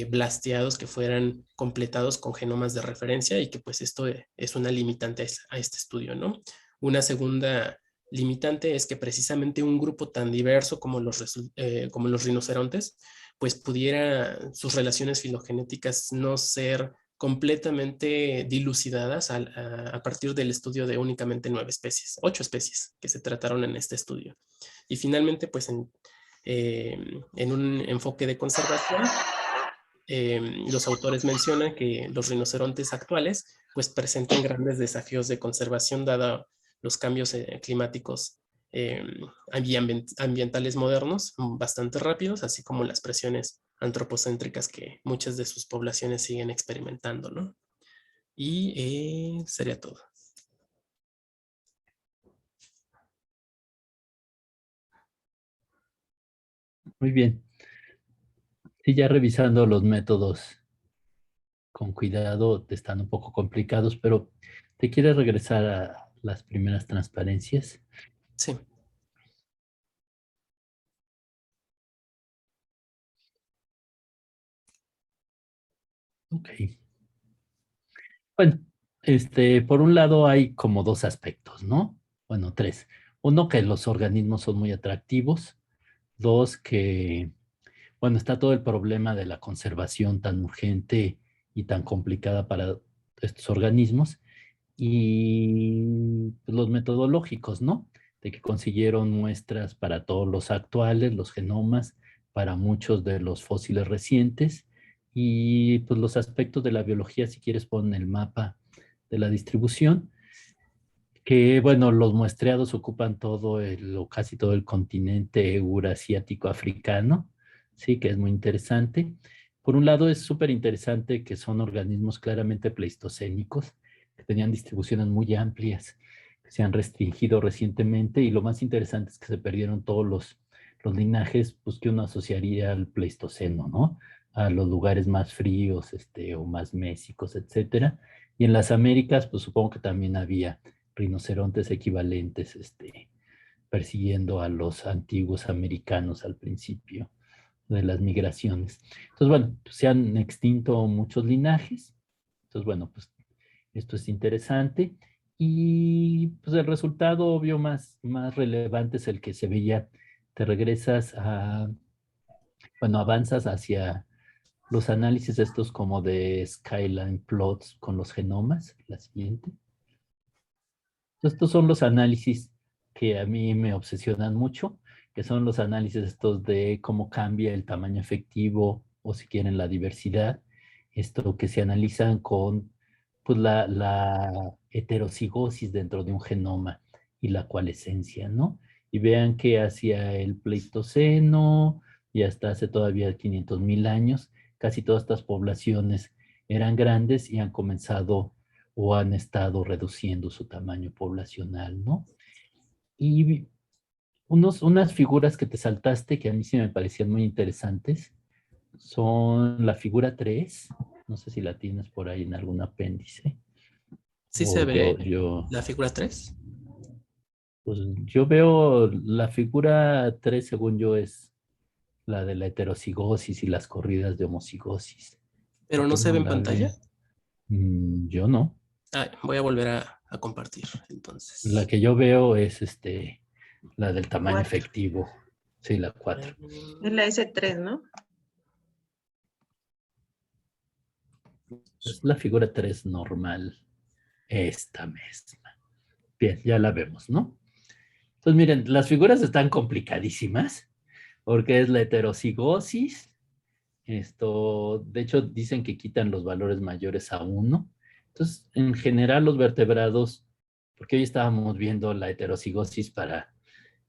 blasteados, que fueran completados con genomas de referencia y que pues esto es una limitante a este estudio, ¿no? Una segunda limitante es que precisamente un grupo tan diverso como los rinocerontes, pues pudiera sus relaciones filogenéticas no ser completamente dilucidadas a partir del estudio de únicamente 8 especies que se trataron en este estudio. Y finalmente, pues en un enfoque de conservación, los autores mencionan que los rinocerontes actuales pues presentan grandes desafíos de conservación dada los cambios climáticos ambientales modernos bastante rápidos, así como las presiones antropocéntricas que muchas de sus poblaciones siguen experimentando, ¿no? Y sería todo. Muy bien. Sí, ya revisando los métodos con cuidado, están un poco complicados, pero ¿te quieres regresar a las primeras transparencias? Sí. Ok. Bueno, por un lado hay como dos aspectos, ¿no? Bueno, tres. Uno, que los organismos son muy atractivos. Dos, que, bueno, está todo el problema de la conservación tan urgente y tan complicada para estos organismos. Y pues, los metodológicos, ¿no? De que consiguieron muestras para todos los actuales, los genomas, para muchos de los fósiles recientes, y pues los aspectos de la biología, si quieres, ponen el mapa de la distribución, que bueno, los muestreados ocupan todo o casi todo el continente eurasiático africano, sí, que es muy interesante. Por un lado, es súper interesante que son organismos claramente pleistocénicos, que tenían distribuciones muy amplias, que se han restringido recientemente, y lo más interesante es que se perdieron todos los linajes pues, que uno asociaría al Pleistoceno, ¿no? A los lugares más fríos, o más mésicos, etcétera. Y en las Américas, pues supongo que también había rinocerontes equivalentes, persiguiendo a los antiguos americanos al principio de las migraciones. Entonces, bueno, pues, se han extinto muchos linajes. Entonces, bueno, pues esto es interesante. Y pues el resultado obvio más relevante es el que se veía. Te regresas bueno, avanzas hacia los análisis estos como de skyline plots con los genomas, la siguiente. Estos son los análisis que a mí me obsesionan mucho, que son los análisis estos de cómo cambia el tamaño efectivo o si quieren la diversidad, esto que se analizan con pues, la heterocigosis dentro de un genoma y la coalescencia, ¿no? Y vean que hacia el Pleistoceno y hasta hace todavía 500,000 años, casi todas estas poblaciones eran grandes y han comenzado o han estado reduciendo su tamaño poblacional, ¿no? Y unas figuras que te saltaste que a mí sí me parecían muy interesantes son la figura 3, no sé si la tienes por ahí en algún apéndice. ¿Sí O se ve yo, la figura 3? pues yo veo la figura 3, según yo, es la de la heterocigosis y las corridas de homocigosis. ¿Pero no ¿Tú se no ve en la pantalla? ves? Yo no. Voy a volver a compartir, La entonces. que yo veo es la del tamaño 4. efectivo. Sí, la 4. Es la S3, ¿no? Es la figura 3 normal. Esta misma. Bien, ya la vemos, ¿no? Entonces, miren, las figuras están complicadísimas porque es la heterocigosis De hecho, dicen que quitan los valores mayores a 1. Entonces, en general, los vertebrados, porque hoy estábamos viendo la heterocigosis para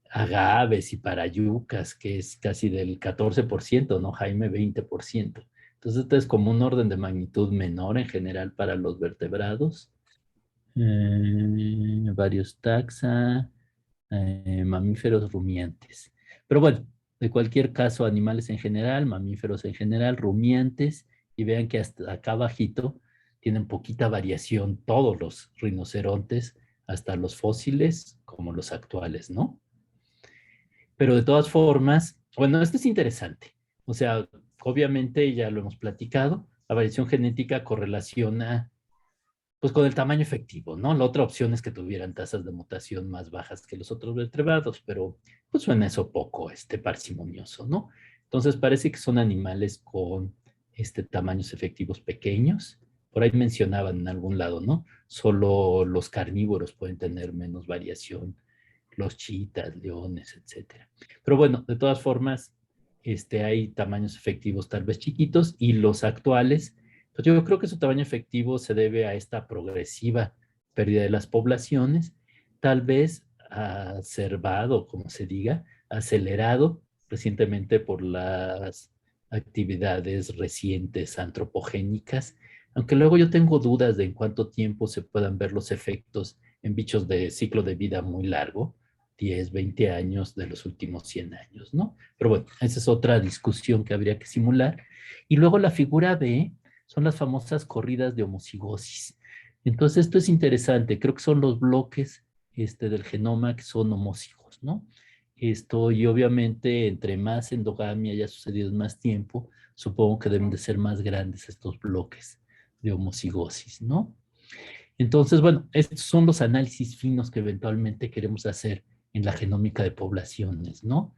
agaves y para yucas, que es casi del 14%, ¿no, Jaime? 20%. Entonces, este es como un orden de magnitud menor en general para los vertebrados. Varios taxa, mamíferos rumiantes. Pero bueno, de cualquier caso, animales en general, mamíferos en general, rumiantes, y vean que hasta acá abajito tienen poquita variación todos los rinocerontes, hasta los fósiles como los actuales, ¿no? Pero de todas formas, bueno, esto es interesante. O sea, obviamente ya lo hemos platicado, la variación genética correlaciona pues con el tamaño efectivo, ¿no? La otra opción es que tuvieran tasas de mutación más bajas que los otros vertebrados, pero pues suena eso poco, parsimonioso, ¿no? Entonces parece que son animales con tamaños efectivos pequeños. Por ahí mencionaban en algún lado, ¿no? Solo los carnívoros pueden tener menos variación, los chitas, leones, etcétera. Pero bueno, de todas formas, hay tamaños efectivos tal vez chiquitos y los actuales, pues yo creo que su tamaño efectivo se debe a esta progresiva pérdida de las poblaciones, tal vez acervado, como se diga, acelerado recientemente por las actividades recientes antropogénicas, aunque luego yo tengo dudas de en cuánto tiempo se puedan ver los efectos en bichos de ciclo de vida muy largo, 10, 20 años de los últimos 100 años, ¿no? Pero bueno, esa es otra discusión que habría que simular. Y luego la figura B son las famosas corridas de homocigosis. Entonces, esto es interesante. Creo que son los bloques del genoma que son homózigos, ¿no? Y obviamente, entre más endogamia haya sucedido en más tiempo, supongo que deben de ser más grandes estos bloques de homocigosis, ¿no? Entonces, bueno, estos son los análisis finos que eventualmente queremos hacer en la genómica de poblaciones, ¿no?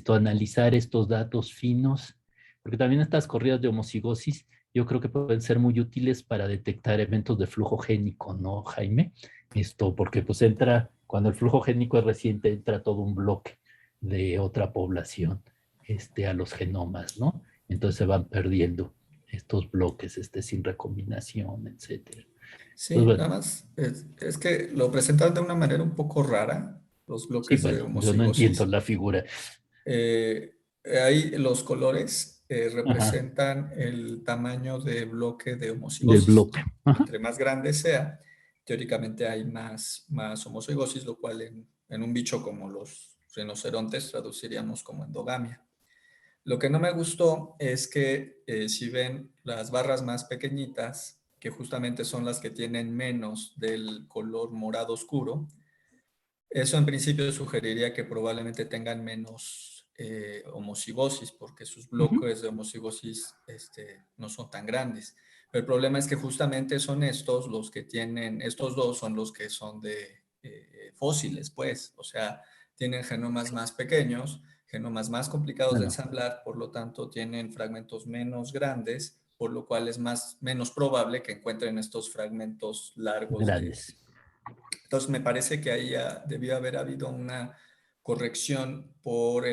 Analizar estos datos finos, porque también estas corridas de homocigosis yo creo que pueden ser muy útiles para detectar eventos de flujo génico, ¿no, Jaime? Porque pues cuando el flujo génico es reciente, entra todo un bloque de otra población a los genomas, ¿no? Entonces se van perdiendo estos bloques sin recombinación, etcétera. Sí, Pues bueno, nada más es que lo presentaron de una manera un poco rara, los sí, bloques de bueno, yo no entiendo homocigosis. la figura. Ahí los colores Ajá, representan el tamaño de bloque de del homocigosis. bloque. Ajá, Entre más grande sea, teóricamente hay más homocigosis, lo cual en un bicho como los rinocerontes traduciríamos como endogamia. Lo que no me gustó es que si ven las barras más pequeñitas, que justamente son las que tienen menos del color morado oscuro, eso en principio sugeriría que probablemente tengan menos homocigosis, porque sus ujú. bloques de homocigosis no son tan grandes. Pero el problema es que justamente son estos los que tienen, estos dos son los que son de fósiles, pues, o sea, tienen genomas más pequeños, genomas más complicados de Bueno, ensamblar, por lo tanto tienen fragmentos menos grandes, por lo cual es menos probable que encuentren estos fragmentos largos de. grandes. Entonces me parece que ahí ya debió haber habido una corrección por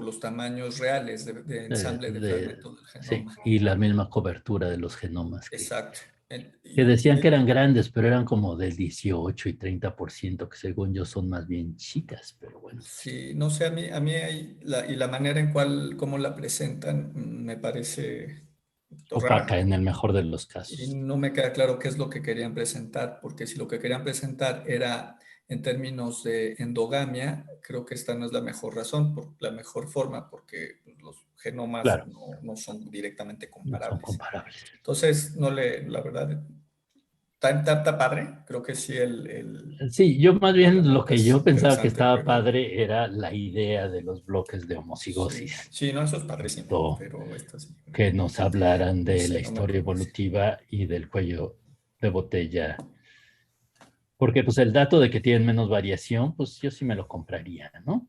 los tamaños reales de ensamble de fragmentos del Sí, genoma. y la misma cobertura de los genomas Exacto. que decían que eran grandes, pero eran como del 18 y 30%, que según yo son más bien chicas, pero bueno. Sí, no sé, a mí y la manera en cómo la presentan me parece un poquito Opaca rara. en el mejor de los Y casos. no me queda claro qué es lo que querían presentar, porque si lo que querían presentar era en términos de endogamia, creo que esta no es la mejor razón, la mejor forma, porque los genomas Claro, no son directamente no son comparables. comparables. Entonces, la verdad, está padre, creo que sí Sí, yo más la bien lo nota que es yo pensaba que interesante, estaba pero padre era la idea de los bloques de sí, homocigosis. sí, no, eso es padrísimo, pero esto sí, Que nos hablaran no de sé, la no me historia convence. evolutiva y del cuello de botella. Porque pues el dato de que tienen menos variación, pues yo sí me lo compraría, ¿no?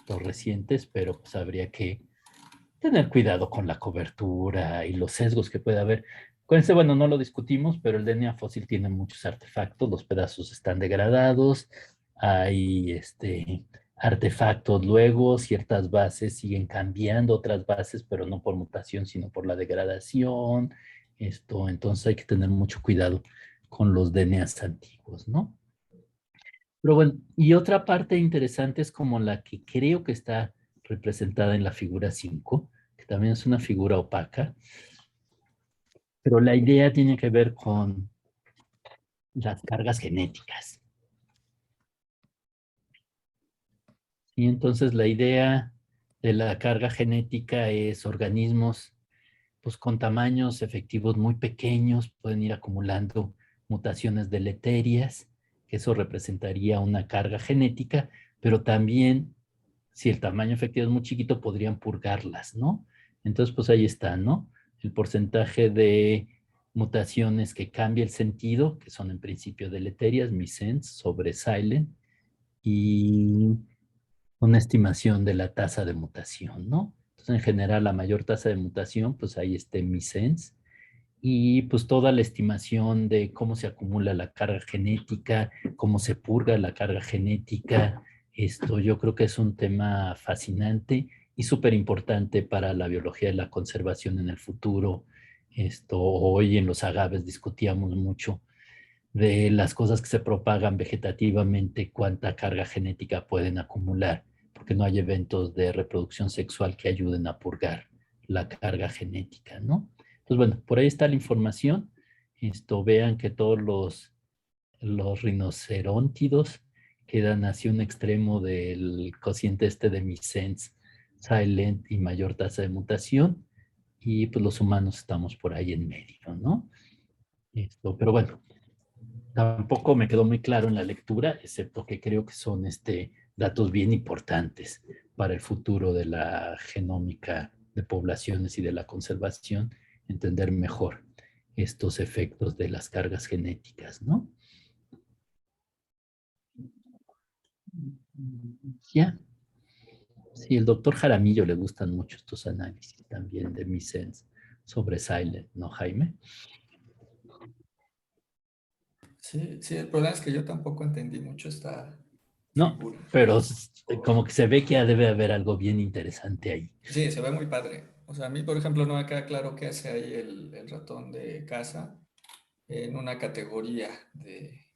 Los recientes, pero pues habría que tener cuidado con la cobertura y los sesgos que puede haber. Acuérdense, bueno, no lo discutimos, pero el DNA fósil tiene muchos artefactos, los pedazos están degradados, hay artefactos. Luego ciertas bases siguen cambiando otras bases, pero no por mutación, sino por la degradación. Entonces hay que tener mucho cuidado con los DNAs antiguos, ¿no? Pero bueno, y otra parte interesante es como la que creo que está representada en la figura 5, que también es una figura opaca, pero la idea tiene que ver con las cargas genéticas. Y entonces la idea de la carga genética es organismos pues, con tamaños efectivos muy pequeños, pueden ir acumulando mutaciones deleterias, que eso representaría una carga genética, pero también, si el tamaño efectivo es muy chiquito, podrían purgarlas, ¿no? Entonces, pues ahí está, ¿no? El porcentaje de mutaciones que cambia el sentido, que son en principio deleterias, missense sobre silent, y una estimación de la tasa de mutación, ¿no? Entonces, en general, la mayor tasa de mutación, pues ahí está missense, y pues toda la estimación de cómo se acumula la carga genética, cómo se purga la carga genética, yo creo que es un tema fascinante y súper importante para la biología de la conservación en el futuro. Hoy en los agaves discutíamos mucho de las cosas que se propagan vegetativamente, cuánta carga genética pueden acumular, porque no hay eventos de reproducción sexual que ayuden a purgar la carga genética, ¿no? Entonces, bueno, por ahí está la información. Vean que todos los rinocerontidos quedan hacia un extremo del cociente de missense, silent y mayor tasa de mutación, y pues los humanos estamos por ahí en medio, ¿no? Pero bueno, tampoco me quedó muy claro en la lectura, excepto que creo que son datos bien importantes para el futuro de la genómica de poblaciones y de la conservación, entender mejor estos efectos de las cargas genéticas, ¿no? Ya. Sí, el doctor Jaramillo le gustan mucho estos análisis también de missense sobre silent, ¿no, Jaime? Sí, sí, el problema es que yo tampoco entendí mucho esta No, figura. pero como que se ve que ya debe haber algo bien interesante ahí. Sí, se ve muy padre. O sea, a mí, por ejemplo, no me queda claro qué hace ahí el ratón de casa en una categoría de,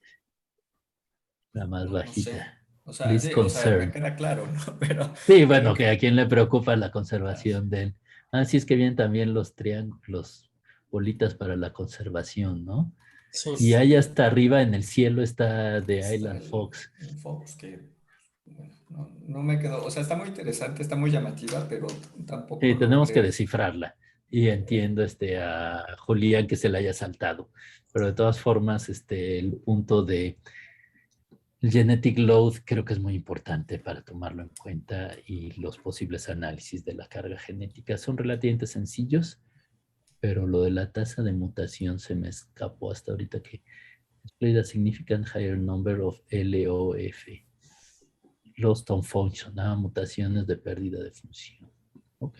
La más no, no sé. bajita. O sea, Least sí, o sea, me concern. queda claro, ¿no? Pero Sí, creo bueno, que que... a quien le preocupa la Ah, conservación de él. Así es que vienen también los triángulos, bolitas para la conservación, ¿no? Sí. Y ahí sí, hasta arriba en el cielo está The está Island Fox. el Fox, que bueno, no, no me quedó, o sea, está muy interesante, está muy llamativa, pero tampoco Sí, tenemos que logré. descifrarla. Y entiendo a Julián que se la haya saltado. Pero de todas formas, el punto de el genetic load creo que es muy importante para tomarlo en cuenta, y los posibles análisis de la carga genética son relativamente sencillos, pero lo de la tasa de mutación se me escapó hasta ahorita, que displayed a significant higher number of LOF, lost on function, mutaciones de pérdida de función. Ok.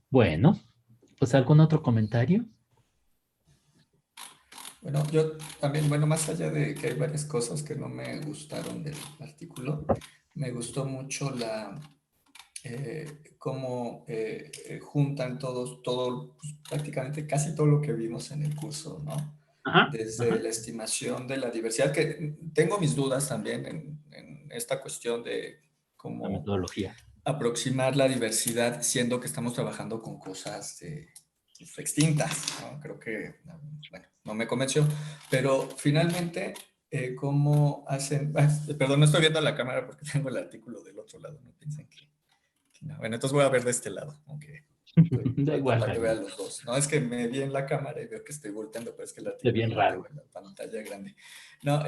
Bueno, pues ¿algún otro comentario? Bueno, yo también, bueno, más allá de que hay varias cosas que no me gustaron del artículo, me gustó mucho cómo juntan pues, prácticamente casi todo lo que vimos en el curso, ¿no? Ajá, Desde ajá. la estimación de la diversidad, que tengo mis dudas también en esta cuestión de La cómo metodología. aproximar la diversidad, siendo que estamos trabajando con cosas pues, extintas, ¿no? Creo que, bueno, no me convenció, pero finalmente, ¿cómo hacen? Perdón, no estoy viendo la cámara porque tengo el artículo del otro lado, no piensen que no. Bueno, entonces voy a ver de este lado, aunque Da igual, para que Jaime. vean los dos. No, es que me vi en la cámara y veo que estoy volteando, pero es que el Es artículo bien lo tengo raro. en la pantalla grande. No,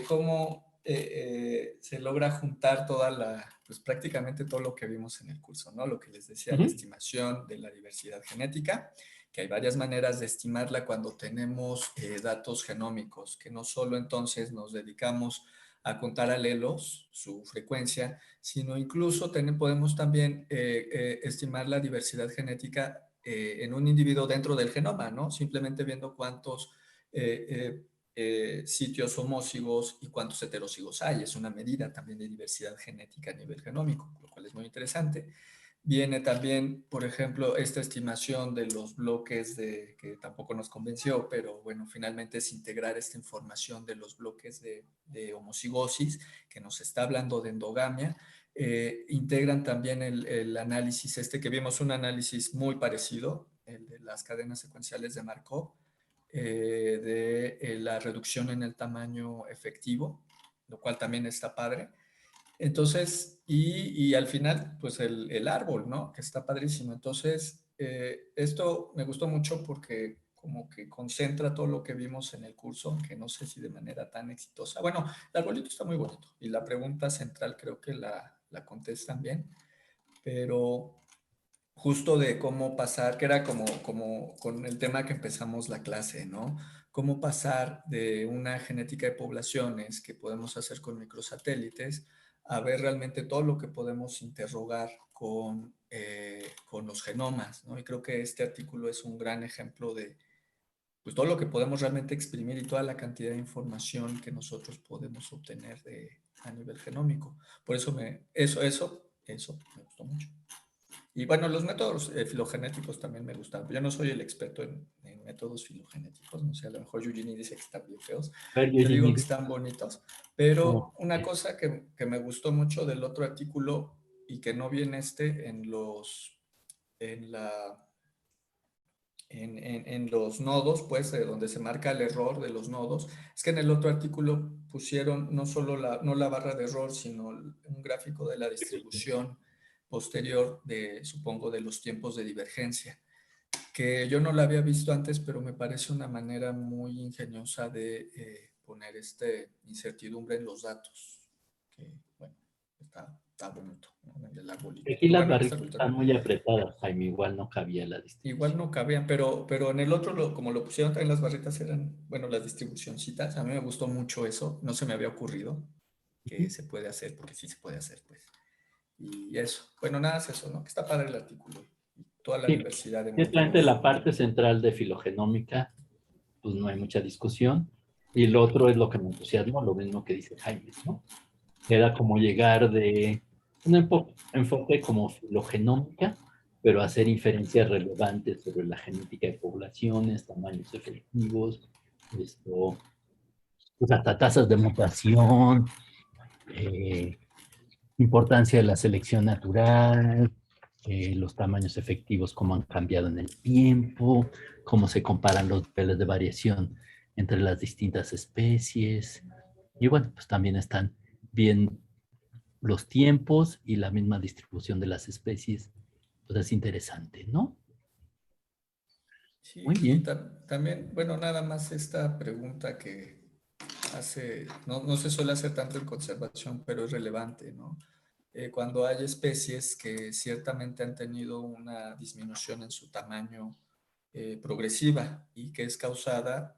¿cómo se logra juntar pues prácticamente todo lo que vimos en el curso, ¿no? Lo que les decía, la estimación de la diversidad genética, que hay varias maneras de estimarla cuando tenemos datos genómicos, que no solo entonces nos dedicamos a contar alelos, su frecuencia, sino incluso podemos también estimar la diversidad genética en un individuo dentro del genoma, ¿no? Simplemente viendo cuántos sitios homózigos y cuántos heterózigos hay. Es una medida también de diversidad genética a nivel genómico, lo cual es muy interesante. Viene también, por ejemplo, esta estimación de los bloques que tampoco nos convenció, pero bueno, finalmente es integrar esta información de los bloques de homocigosis, que nos está hablando de endogamia. Integran también el análisis que vimos, un análisis muy parecido, el de las cadenas secuenciales de Markov, de la reducción en el tamaño efectivo, lo cual también está padre. Entonces, y al final, pues el árbol, ¿no? Que está padrísimo. Entonces, esto me gustó mucho porque como que concentra todo lo que vimos en el curso, aunque no sé si de manera tan exitosa. Bueno, el arbolito está muy bonito y la pregunta central creo que la contestan bien, pero justo de cómo pasar, que era como con el tema que empezamos la clase, ¿no? Cómo pasar de una genética de poblaciones que podemos hacer con microsatélites a ver realmente todo lo que podemos interrogar con los genomas, ¿no? Y creo que este artículo es un gran ejemplo de pues, todo lo que podemos realmente exprimir y toda la cantidad de información que nosotros podemos obtener a nivel genómico. Por eso eso me gustó mucho. Y bueno, los métodos filogenéticos también me gustan. Yo no soy el experto en métodos filogenéticos, no sé, a lo mejor Eugenie dice que están bien feos. Yo digo que están bonitos. Pero una cosa que me gustó mucho del otro artículo y que no viene en los nodos, pues, donde se marca el error de los nodos, es que en el otro artículo pusieron no solo no la barra de error, sino un gráfico de la distribución posterior supongo, de los tiempos de divergencia, que yo no la había visto antes, pero me parece una manera muy ingeniosa de poner incertidumbre en los datos, que, bueno, está bonito, ¿no? El arbolito. Aquí las barritas están muy apretadas, Jaime, igual no cabía la distribución. Igual no cabían, pero en el otro, como lo pusieron también las barritas, eran, bueno, las distribucioncitas. A mí me gustó mucho eso, no se me había ocurrido que se puede hacer, porque sí se puede hacer, pues. Y eso, bueno, nada es eso, ¿no? Que está padre el artículo. Toda la universidad de Ciertamente la parte central de filogenómica, pues no hay mucha discusión. Y lo otro es lo que me entusiasma, lo mismo que dice Jaime, ¿no? Era como llegar de un enfoque como filogenómica, pero hacer inferencias relevantes sobre la genética de poblaciones, tamaños efectivos, pues hasta tasas de mutación, importancia de la selección natural, los tamaños efectivos, cómo han cambiado en el tiempo, cómo se comparan los niveles de variación entre las distintas especies. Y bueno, pues también están bien los tiempos y la misma distribución de las especies. Pues es interesante, ¿no? Sí, muy bien. También, bueno, nada más esta pregunta que no se suele hacer tanto en conservación, pero es relevante, ¿no? Cuando hay especies que ciertamente han tenido una disminución en su tamaño progresiva y que es causada,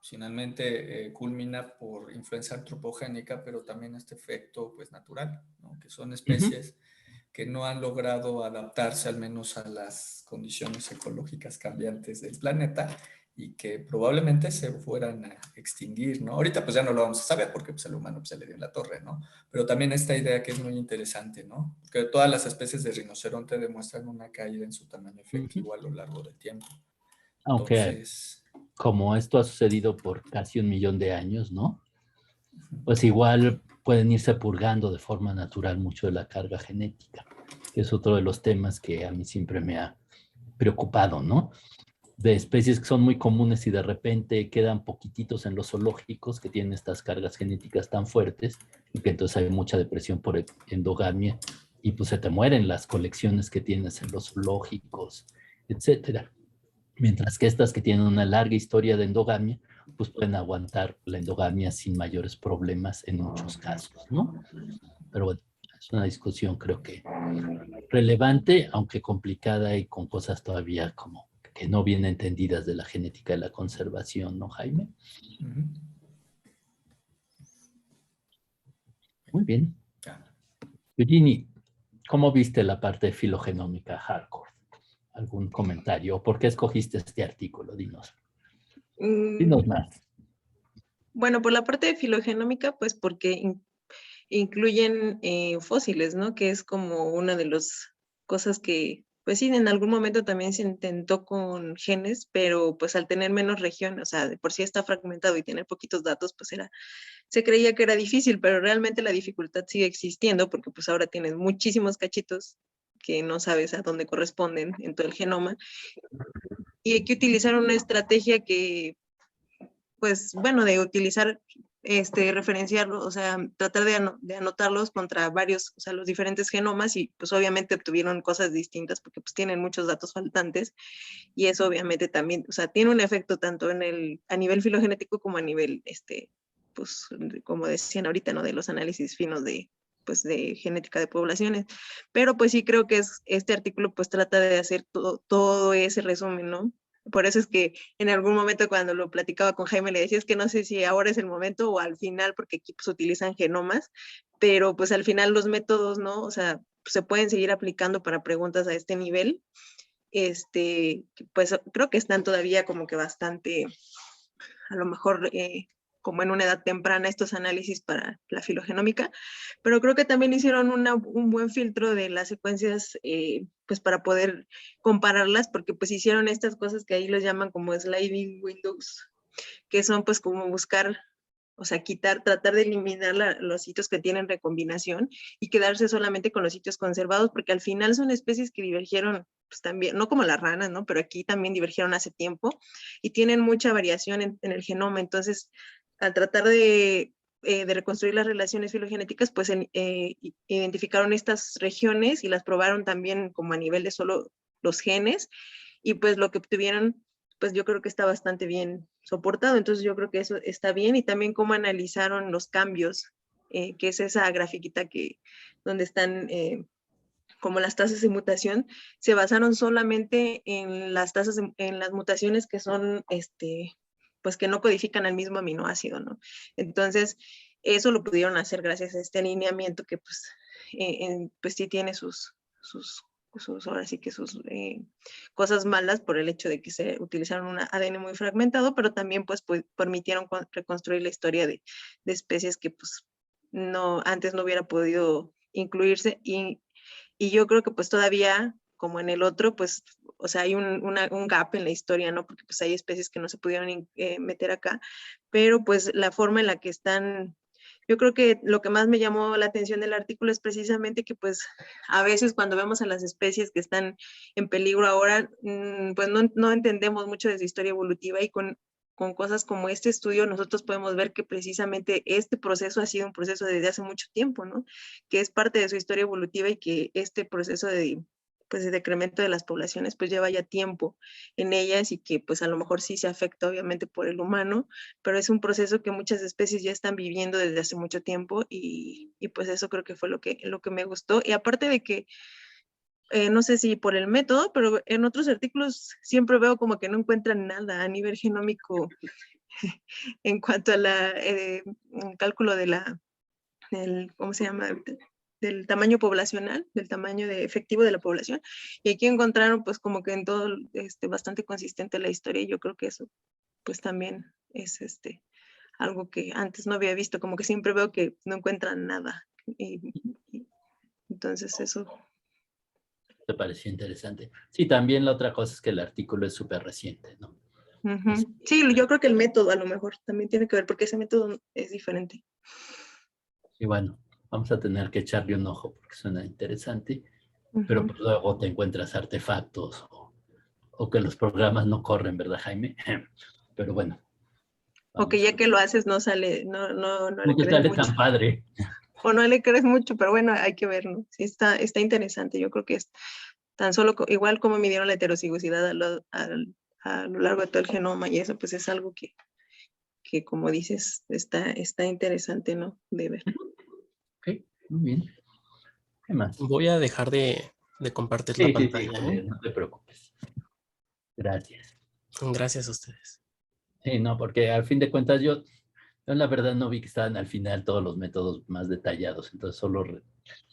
finalmente culmina por influencia antropogénica, pero también este efecto pues natural, ¿no? Que son especies que no han logrado adaptarse al menos a las condiciones ecológicas cambiantes del planeta y que probablemente se fueran a extinguir, ¿no? Ahorita pues ya no lo vamos a saber porque pues, el humano pues, se le dio en la torre, ¿no? Pero también esta idea que es muy interesante, ¿no? Porque todas las especies de rinoceronte demuestran una caída en su tamaño efectivo a lo largo del tiempo. Aunque, entonces, como esto ha sucedido por casi 1 millón de años, ¿no? Pues igual pueden irse purgando de forma natural mucho de la carga genética, que es otro de los temas que a mí siempre me ha preocupado, ¿no? De especies que son muy comunes y de repente quedan poquititos en los zoológicos que tienen estas cargas genéticas tan fuertes y que entonces hay mucha depresión por endogamia y pues se te mueren las colecciones que tienes en los zoológicos, etcétera. Mientras que estas que tienen una larga historia de endogamia, pues pueden aguantar la endogamia sin mayores problemas en muchos casos, ¿no? Pero bueno, es una discusión creo que relevante, aunque complicada y con cosas todavía como que no bien entendidas de la genética de la conservación, ¿no, Jaime? Muy bien. Eugenie, ¿cómo viste la parte filogenómica hardcore? ¿Algún comentario? ¿Por qué escogiste este artículo? Dinos más. Bueno, por la parte de filogenómica, pues porque incluyen fósiles, ¿no? Que es como una de las cosas que, pues sí, en algún momento también se intentó con genes, pero pues al tener menos región, o sea, de por sí está fragmentado y tener poquitos datos, pues se creía que era difícil, pero realmente la dificultad sigue existiendo porque pues ahora tienes muchísimos cachitos que no sabes a dónde corresponden en todo el genoma. Y hay que utilizar una estrategia que, pues bueno, de utilizar, referenciarlos, o sea, tratar de anotarlos contra varios, o sea, los diferentes genomas y pues obviamente obtuvieron cosas distintas porque pues tienen muchos datos faltantes y eso obviamente también, o sea, tiene un efecto tanto a nivel filogenético como a nivel, pues como decían ahorita, ¿no? De los análisis finos pues de genética de poblaciones, pero pues sí creo que este artículo pues trata de hacer todo ese resumen, ¿no? Por eso es que en algún momento cuando lo platicaba con Jaime le decía es que no sé si ahora es el momento o al final, porque aquí pues utilizan genomas, pero pues al final los métodos, ¿no? O sea, se pueden seguir aplicando para preguntas a este nivel. Pues creo que están todavía como que bastante, a lo mejor como en una edad temprana estos análisis para la filogenómica, pero creo que también hicieron un buen filtro de las secuencias, pues para poder compararlas, porque pues hicieron estas cosas que ahí los llaman como sliding windows, que son pues como buscar, o sea, tratar de eliminar los sitios que tienen recombinación y quedarse solamente con los sitios conservados, porque al final son especies que divergieron, pues también, no como las ranas, ¿no? Pero aquí también divergieron hace tiempo y tienen mucha variación en el genoma. Entonces, al tratar de reconstruir las relaciones filogenéticas, pues identificaron estas regiones y las probaron también como a nivel de solo los genes y pues lo que obtuvieron pues yo creo que está bastante bien soportado, entonces yo creo que eso está bien y también cómo analizaron los cambios, que es esa grafiquita donde están como las tasas de mutación, se basaron solamente en las tasas, en las mutaciones que son, pues que no codifican al mismo aminoácido, ¿no? Entonces, eso lo pudieron hacer gracias a este alineamiento que pues sí tiene ahora sí que sus cosas malas por el hecho de que se utilizaron un ADN muy fragmentado, pero también pues permitieron reconstruir la historia de especies que pues antes no hubiera podido incluirse y yo creo que pues todavía como en el otro pues o sea hay un gap en la historia, ¿no? Porque pues hay especies que no se pudieron meter acá, pero pues la forma en la que están. Yo creo que lo que más me llamó la atención del artículo es precisamente que pues a veces cuando vemos a las especies que están en peligro ahora, pues no entendemos mucho de su historia evolutiva y con cosas como este estudio nosotros podemos ver que precisamente este proceso ha sido un proceso desde hace mucho tiempo, ¿no? Que es parte de su historia evolutiva y que este proceso pues de decremento de las poblaciones pues lleva ya tiempo en ellas y que pues a lo mejor sí se afecta obviamente por el humano, pero es un proceso que muchas especies ya están viviendo desde hace mucho tiempo y pues eso creo que fue lo que me gustó. Y aparte de que, no sé si por el método, pero en otros artículos siempre veo como que no encuentran nada a nivel genómico en cuanto a cálculo ¿cómo se llama? Del tamaño poblacional, del tamaño efectivo de la población. Y aquí encontraron pues como que en todo bastante consistente la historia y yo creo que eso pues también es algo que antes no había visto, como que siempre veo que no encuentran nada. Entonces eso. Te pareció interesante. Sí, también la otra cosa es que el artículo es súper reciente, ¿no? Sí, yo creo que el método a lo mejor también tiene que ver porque ese método es diferente. Y bueno, vamos a tener que echarle un ojo porque suena interesante, pero pues luego te encuentras artefactos o que los programas no corren, ¿verdad, Jaime? Pero bueno. O que ya que lo haces no sale, no le crees sale mucho. Tan padre. O no le crees mucho, pero bueno, hay que verlo. Sí, está interesante. Yo creo que es tan solo igual como midieron la heterocigosidad a lo largo de todo el genoma y eso pues es algo que como dices está interesante, ¿no? De ver. Ok, muy bien. ¿Qué más? Voy a dejar de compartir la pantalla. Sí, no te preocupes. Gracias. Gracias a ustedes. Sí, no, porque al fin de cuentas yo la verdad no vi que estaban al final todos los métodos más detallados, entonces solo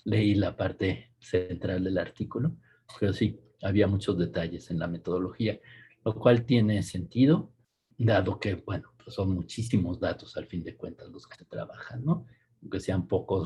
leí la parte central del artículo, pero sí, había muchos detalles en la metodología, lo cual tiene sentido, dado que, bueno, pues son muchísimos datos al fin de cuentas los que se trabajan, ¿no? Aunque sean pocos